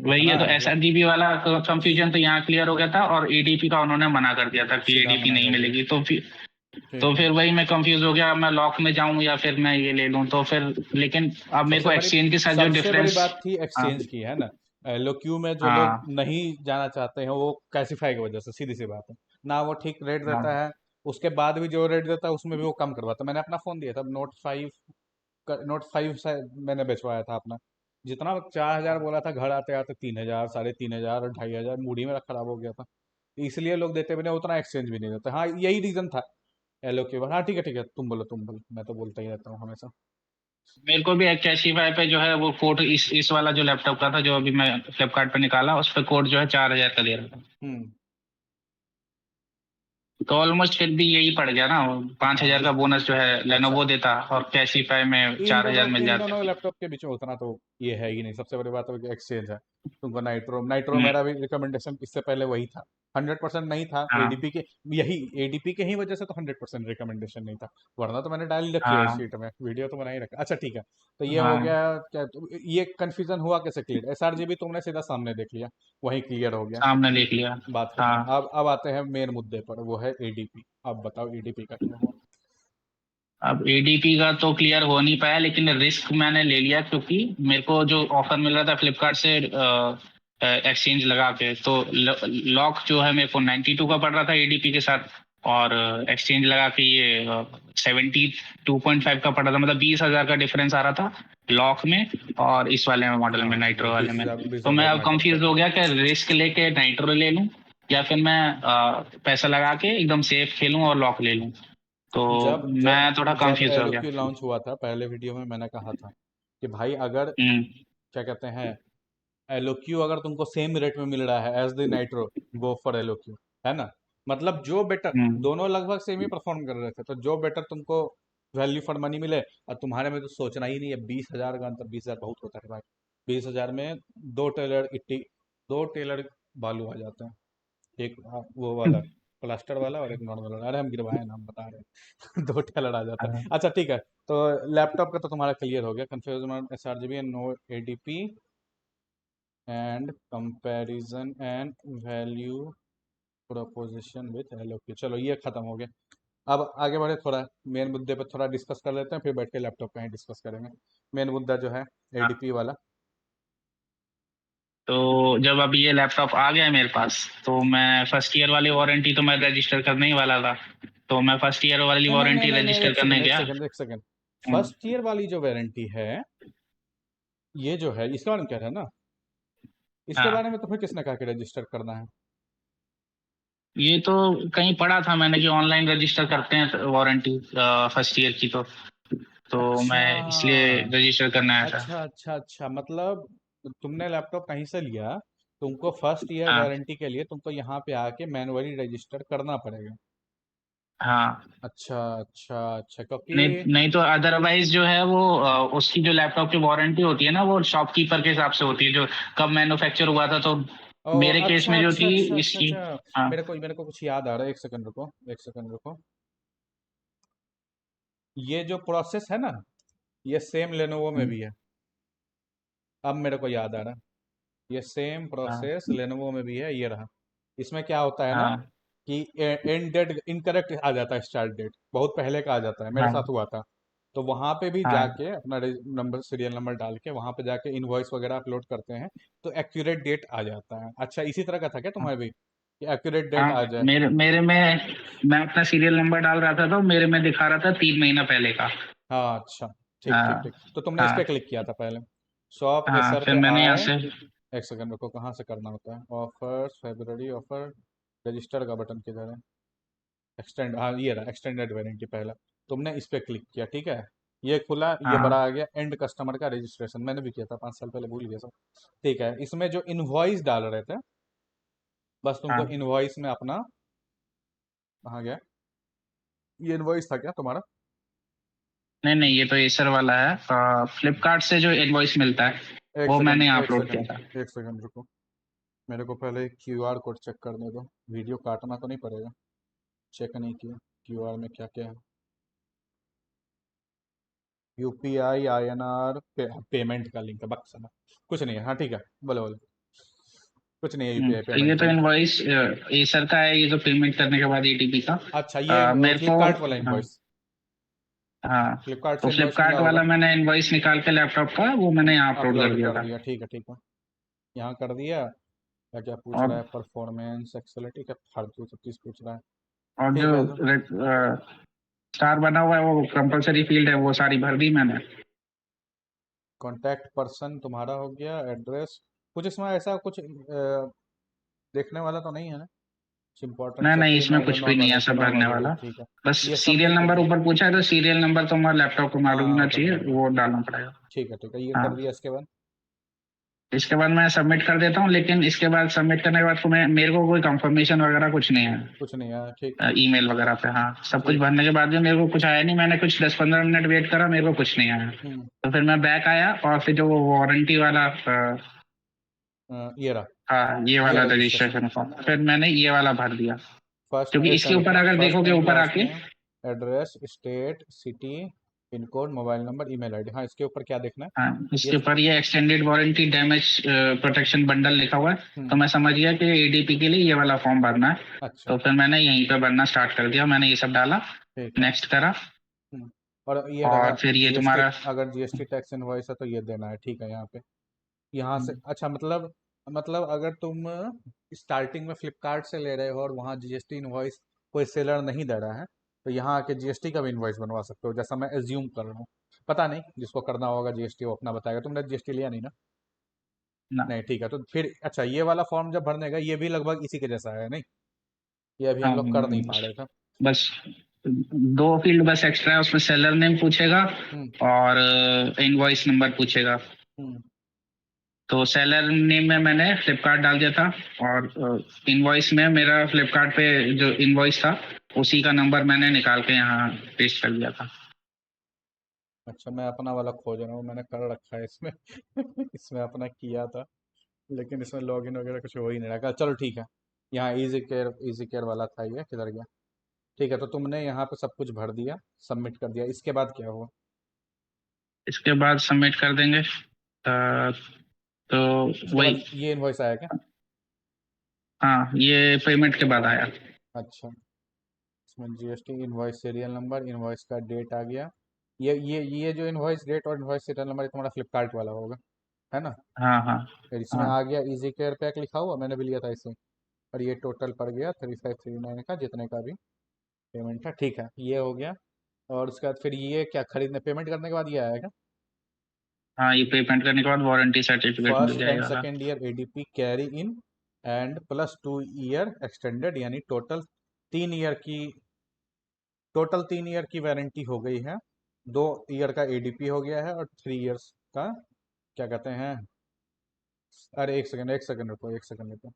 वही अपना है। तो एस जो आर जी बी वाला कंफ्यूजन तो यहाँ क्लियर हो गया था, और एडीपी का उन्होंने मना कर दिया था कि सीधा एडीपी मना नहीं कर दिया। मिलेगी। तो ठीक है। फिर वही मैं कंफ्यूज हो गया, अब मैं लॉक में जाऊं या फिर मैं ये ले लूं। तो फिर लेकिन अब मेरे सबसे को बड़ी एक्सचेंज के साथ जो सबसे बड़ी डिफरेंस। बात थी हाँ एक्सचेंज की, है ना। एलओक्यू में जो लोग हाँ नहीं जाना चाहते हैं वो कैसीफाई की वजह से, सीधी सी बात है। ना वो ठीक रेट देता हाँ है, उसके बाद भी जो रेट देता है उसमें भी वो कम करवाता है। मैंने अपना फ़ोन दिया था नोट 5 से, मैंने बेचवाया था अपना। जितना 4 हजार बोला था, घर आते आते 3 हजार, 3.5 हजार और 2.5 हजार मूडी मेरा खराब हो गया था। तो इसलिए लोग देते भी नहीं, उतना एक्सचेंज भी नहीं देते। हाँ यही रीज़न था एलओक्यू। हाँ ठीक है, तुम बोलो, मैं तो बोलता ही रहता हूँ हमेशा। मेरे को भी एक कैशीफाई पे जो है वो कोड, इस वाला जो लैपटॉप का था जो अभी मैं फ्लिपकार्ट पे निकाला, उस पर कोड जो है 4,000 का दे रहा था। हम्म। तो ऑलमोस्ट फिर भी यही पड़ गया ना, 5,000 हाँ। का बोनस जो है अच्छा, लेनोवो देता, और कैशीफाई में 4,000 मिल इन जाते। दोनों लैपटॉप के बीच में उतना तो ये है ही नहीं। सबसे बड़ी बात है कि एक्सचेंज है। तुमको नाइट्रो हम्म, मेरा भी रिकमेंडेशन इससे पहले वही था। 100% नहीं था हाँ एडीपी के। यही एडीपी के ही वजह से तो 100% रिकमेंडेशन नहीं था। वरना तो मैंने डाल ही रखी है हाँ शीट में, वीडियो तो बना ही रखा। अच्छा ठीक है। तो ये हो हाँ गया। क्या तो ये कंफ्यूजन हुआ कैसे क्लियर? एसआरजीबी तुमने सीधा सामने देख लिया, वही क्लियर हो गया। सामने देख लिया। बात खत्म। हाँ, अब आते हैं मेन मुद्दे पर, वो है एडीपी। अब बताओ एडीपी का क्या हुआ। अब एडीपी का तो क्लियर हो नहीं पाया, लेकिन रिस्क मैंने ले लिया, क्योंकि मेरे को जो ऑफर मिल रहा था फ्लिपकार्ट से एक्सचेंज लगा के, तो लॉक जो है मेरे को 92 का पड़ रहा था एडीपी के साथ, और एक्सचेंज लगा के ये 72.5 का पड़ रहा था। मतलब 20,000 का डिफरेंस आ रहा था लॉक में, और इस वाले में मॉडल में, हाँ वो नाइट्रो वाले बीस में। हजार बीस तो मैं हजार अब मैटर कंफ्यूज हो करता है। गया कि रिस्क लेके नाइट्रो ले लूं, या फिर मैं पैसा लगा के एकदम सेफ खेलूं और लॉक ले लूं। तो जब जब मैं थोड़ा जब कंफ्यूज हो गया। एलोक्यू लॉन्च हुआ था, पहले वीडियो में मैंने कहा था कि भाई अगर, हम्म क्या कहते हैं, एलोक्यू अगर तुमको सेम रेट में मिल रहा है as the Nitro, go for LOQ, है ना। मतलब जो बेटर, हम्म दोनों लगभग सेम ही परफॉर्म कर रहे थे, तो जो बेटर तुमको वैल्यू फॉर मनी मिले। और तुम्हारे में तो सोचना ही नहीं है 20 हजार का अंतर। 20 हजार बहुत होता है भाई। 20 हजार में दो टेलर इट्टी, दो टेलर बालू आ जाते हैं। एक वो वाला प्लास्टर वाला और एक नॉर्मल वाला। अरे हम गिरवाए ना, हम बता रहे हैं। दो टेलर आ जाता है। हाँ अच्छा ठीक है। तो लैपटॉप का तो तुम्हारा क्लियर हो गया, confusion S R G B and no ADP and comparison and value proposition with LOQ. चलो ये खत्म हो गया। अब आगे बढ़े, थोड़ा मेन मुद्दे पर थोड़ा डिस्कस कर लेते हैं, फिर बैठ के लैपटॉप का ही डिस्कस करेंगे। मेन मुद्दा जो है हाँ। एडीपी वाला। तो जब अभी ये लैपटॉप आ गया है मेरे पास, तो मैं फर्स्ट ईयर वाली वारंटी तो मैं रजिस्टर करने ही वाला था। तो मैं फर्स्ट ईयर वाली नहीं नहीं नहीं वारंटी नहीं नहीं, रजिस्टर एक करने सेकंड एक गया। सेकंड एक सेकंड। हम्म, फर्स्ट ईयर वाली जो वारंटी है, ये जो है इसके बारे में कह रहे हैं ना। इसके बारे हाँ, में तो फिर किसने कहा कि रजिस्टर करना है? ये तो कहीं पढ़ा था मैंने कि ऑनलाइन रजिस्टर करते हैं वारंटी फर्स्ट ईयर की। तो अच्छा मैं इसलिए रजिस्टर करने आया था। अच्छा अच्छा अच्छा, मतलब तुमने लैपटॉप कहीं से लिया, तुमको फर्स्ट ईयर हाँ वारंटी के लिए तुमको यहाँ पे आके मैनुअली रजिस्टर करना पड़ेगा। हाँ। अच्छा अच्छा अच्छा, क्योंकि नहीं नहीं, तो अदरवाइज जो है वो उसकी जो लैपटॉप की वारंटी होती है ना, वो शॉपकीपर के हिसाब से होती है, जो कब मैन्युफैक्चर हुआ था। तो ओ मेरे केस अच्छा में जो अच्छा थी अच्छा अच्छा इसकी। अच्छा। हाँ मेरे को कुछ याद आ रहा है, एक सेकंड रुको, एक सेकंड रुको। ये जो प्रोसेस है ना, ये सेम लेनोवो में भी है। अब मेरे को याद आ रहा है, ये सेम हाँ प्रोसेस लेनोवो में भी है। ये रहा। इसमें क्या होता है ना, हाँ कि एंड डेट इनकरेक्ट आ जाता है, स्टार्ट डेट बहुत पहले का आ जाता है, मेरे हाँ साथ हुआ था। तो वहां पे भी हाँ जाके अपना नंबर, सीरियल नंबर डाल के वहां पे जाके इनवॉइस वगैरह अपलोड करते हैं, तो एक्यूरेट डेट आ जाता है। अच्छा इसी तरह का था क्या हाँ तुम्हारे भी, कि एक्यूरेट डेट आ हाँ। जाए? मेरे मेरे में मैं अपना सीरियल नंबर डाल रहा था, तो मेरे में दिखा रहा था 3 महीना पहले का। हाँ अच्छा, ठीक ठीक हाँ ठीक। तो तुमने इस पे हाँ क्लिक किया था पहले, शॉप हाँ। एसर फिर पे मैंने यहाँ आए। से। एक सेकंड रुको, कहाँ से करना होता है? ऑफर्स, फेब्रवरी ऑफर, रजिस्टर का बटन किधर है? एक्सटेंड, हाँ ये रहा, एक्सटेंडेड वारंटी पहला। तुमने इस पे क्लिक किया, ठीक है। ये खुला, ये बड़ा हाँ आ गया एंड कस्टमर का रजिस्ट्रेशन, मैंने भी किया था 5 साल पहले, भूल गया सब। ठीक है, इसमें जो इनवॉइस डाल रहे थे, बस तुमको हाँ इनवॉइस में अपना, कहाँ गया, ये इनवॉइस था क्या तुम्हारा? नहीं नहीं, ये तो एसर वाला है। फ्लिपकार्ट से जो इनवॉइस मिलता है एक वो मैंने सेकंड, एक अपलोड किया था। सेकंड, एक सेकंड रुको। मेरे को पहले क्यूआर कोड चेक करने दो। वीडियो काटना तो नहीं पड़ेगा? चेक नहीं किया क्यूआर में क्या क्या है। यूपीआई, आईएनआर, पेमेंट का लिंक है, बक्सा कुछ नहीं है। हाँ ठीक है, बोले बोले। कुछ नहीं है यूपीआई तो ये पेमेंट का तो लिंक। इनवॉइस एसर का है, ये जो पेमेंट करने के बाद एटीपी का। अच्छा, ये मेरे को। फ्लिपकार्ट वाला हाँ। इनवॉइस। हाँ। फ्लिपकार्ट तो से इनवॉइस मिला फ्लिपकार्ट होगा। वाला मैंने इनवॉइस निकाल के लैपटॉप का वो मैंने यहाँ अपलोड कर अपलोड दिया कर था। दिया, ठीक है ठीक है। यहाँ कर दिया। क्या क्या पूछ और रहा है? परफॉर्मेंस एक्सेल, ठीक है, फालतू सब चीज़ पूछ रहा है। और जो ठीक है तो स्टार बना हुआ है वो कंपलसरी फील्ड है, वो सारी भर दी मैंने। कॉन्टैक्ट पर्सन तुम्हारा हो गया, एड्रेस। कुछ इसमें ऐसा कुछ देखने वाला तो नहीं है ना? कुछ इंपॉर्टेंट नहीं सब नहीं, चीज़ इसमें कुछ भी नहीं है, सब भरने नॉर्मल ही है, वाला। ठीक है। बस ये सीरियल सबमिट कर नंबर दिया। ऊपर पूछा है, तो सीरियल नंबर तो हमारे लैपटॉप को मालूम हाँ होना वो तो चाहिए, मालूम है। वो डालना पड़ेगा। ठीक है, ये कर हाँ। दिया, इसके बाद? इसके बाद मैं सबमिट कर देता हूँ, लेकिन इसके बाद सबमिट करने के बाद को मैं मेरे को कोई कंफर्मेशन वगैरह कुछ नहीं कुछ नहीं आया, ठीक। है ईमेल वगैरह पे। हाँ, सब कुछ ठीक। भरने के बाद भी मेरे को कुछ आया नहीं, मैंने कुछ 10-15 मिनट वेट करा, मेरे को कुछ नहीं आया। हम्म। तो फिर मैं बैक आया और फिर जो वो वारंटी वाला ये रहा। हाँ, ये ये वाला रजिस्ट्रेशन। रजिस्ट्रेशन फॉर्म, फिर मैंने ये वाला भर दिया। फर्स्ट नेम, क्योंकि एक इसके सेकंड ऊपर रुको। अगर फर्स्ट देखोगे नेम, ऊपर लास्ट आके। Name, address, state, city, pin code, mobile number, email ID. हाँ, इसके ऊपर क्या देखना है? हाँ, ये इसके ऊपर ये extended warranty damage protection bundle लिखा हुआ है। तो हम्म। मैं समझ गया कि एडीपी के लिए ये वाला फॉर्म भरना है। अच्छा। तो फिर मैंने यहीं पे भरना स्टार्ट कर दिया, मैंने ये सब डाला, ठीक है। नेक्स्ट करा। हम्म। और ये रहा। और फिर ये जीएसटी, तुम्हारा। अगर जीएसटी टैक्स इनवॉइस है तो ये देना है, ठीक है। यहाँ पे, यहाँ से हम्म, अच्छा, मतलब अगर तुम स्टार्टिंग में फ्लिपकार्ट से ले रहे हो और वहाँ जीएसटी इनवॉइस कोई सेलर नहीं दे रहा है, तो यहाँ आके जीएसटी का भी इनवॉइस बनवा सकते हो, जैसा मैं एज्यूम कर रहा हूँ। पता नहीं, जिसको करना होगा जीएसटी वो अपना बताएगा। तुमने जीएसटी लिया नहीं ना? ना। नहीं, ठीक है। तो फिर अच्छा, ये वाला फॉर्म जब भरने का, ये भी लगभग इसी के जैसा है नहीं? ये अभी हम हाँ, लोग कर नहीं पा रहे थे। बस दो फील्ड बस एक्स्ट्रा है, उसमें सेलर नेम पूछेगा हम्म। और इनवॉइस नंबर पूछेगा। हम्म। तो सेलर नेम में मैंने फ्लिपकार्ट डाल दिया था, और इनवॉइस में मेरा फ्लिपकार्ट पे जो इनवॉइस था उसी का नंबर मैंने निकाल के यहाँ पेस्ट कर दिया था। अच्छा, मैं अपना वाला खोज रहा हूँ, मैंने कर रखा है इसमें। इसमें अपना किया था, लेकिन इसमें लॉगिन वगैरह कुछ हो ही नहीं रहा। चलो ठीक है। यहाँ इजी केयर वाला था, ये किधर गया? ठीक है, तो तुमने यहाँ पे सब कुछ भर दिया, सबमिट कर दिया। इसके बाद क्या हुआ? इसके बाद सबमिट कर देंगे। तो उसके बाद वही। ये इनवॉइस आया क्या? हाँ, ये पेमेंट के बाद आया। अच्छा, इसमें GST, invoice serial number, invoice का डेट आ गया। ये जो इनवॉइस डेट और इनवॉइस सीरियल नंबर, ये तुम्हारा फ्लिपकार्ट वाला होगा, है ना? हाँ हाँ फिर इसमें हाँ। आ गया इजी केयर पैक लिखा हुआ, मैंने भी लिया था इसे। और ये टोटल पड़ गया 3539 का, जितने का भी पेमेंट है, ठीक है, ये हो गया। और उसके बाद फिर ये क्या खरीदने, पेमेंट करने के बाद ये आएगा? हाँ, ये पेमेंट करने के बाद वारंटी सर्टिफिकेट मिल फर्स्ट एंड जाएगा। Second year ADP carry in and +2 year extended, यानी तीन ईयर की टोटल 3 ईयर की वारंटी हो गई है। 2 ईयर का एडीपी हो गया है, और 3 ईयर्स का क्या कहते हैं? अरे एक सेकंड, एक सेकंड रुको, एक सेकंड रुको।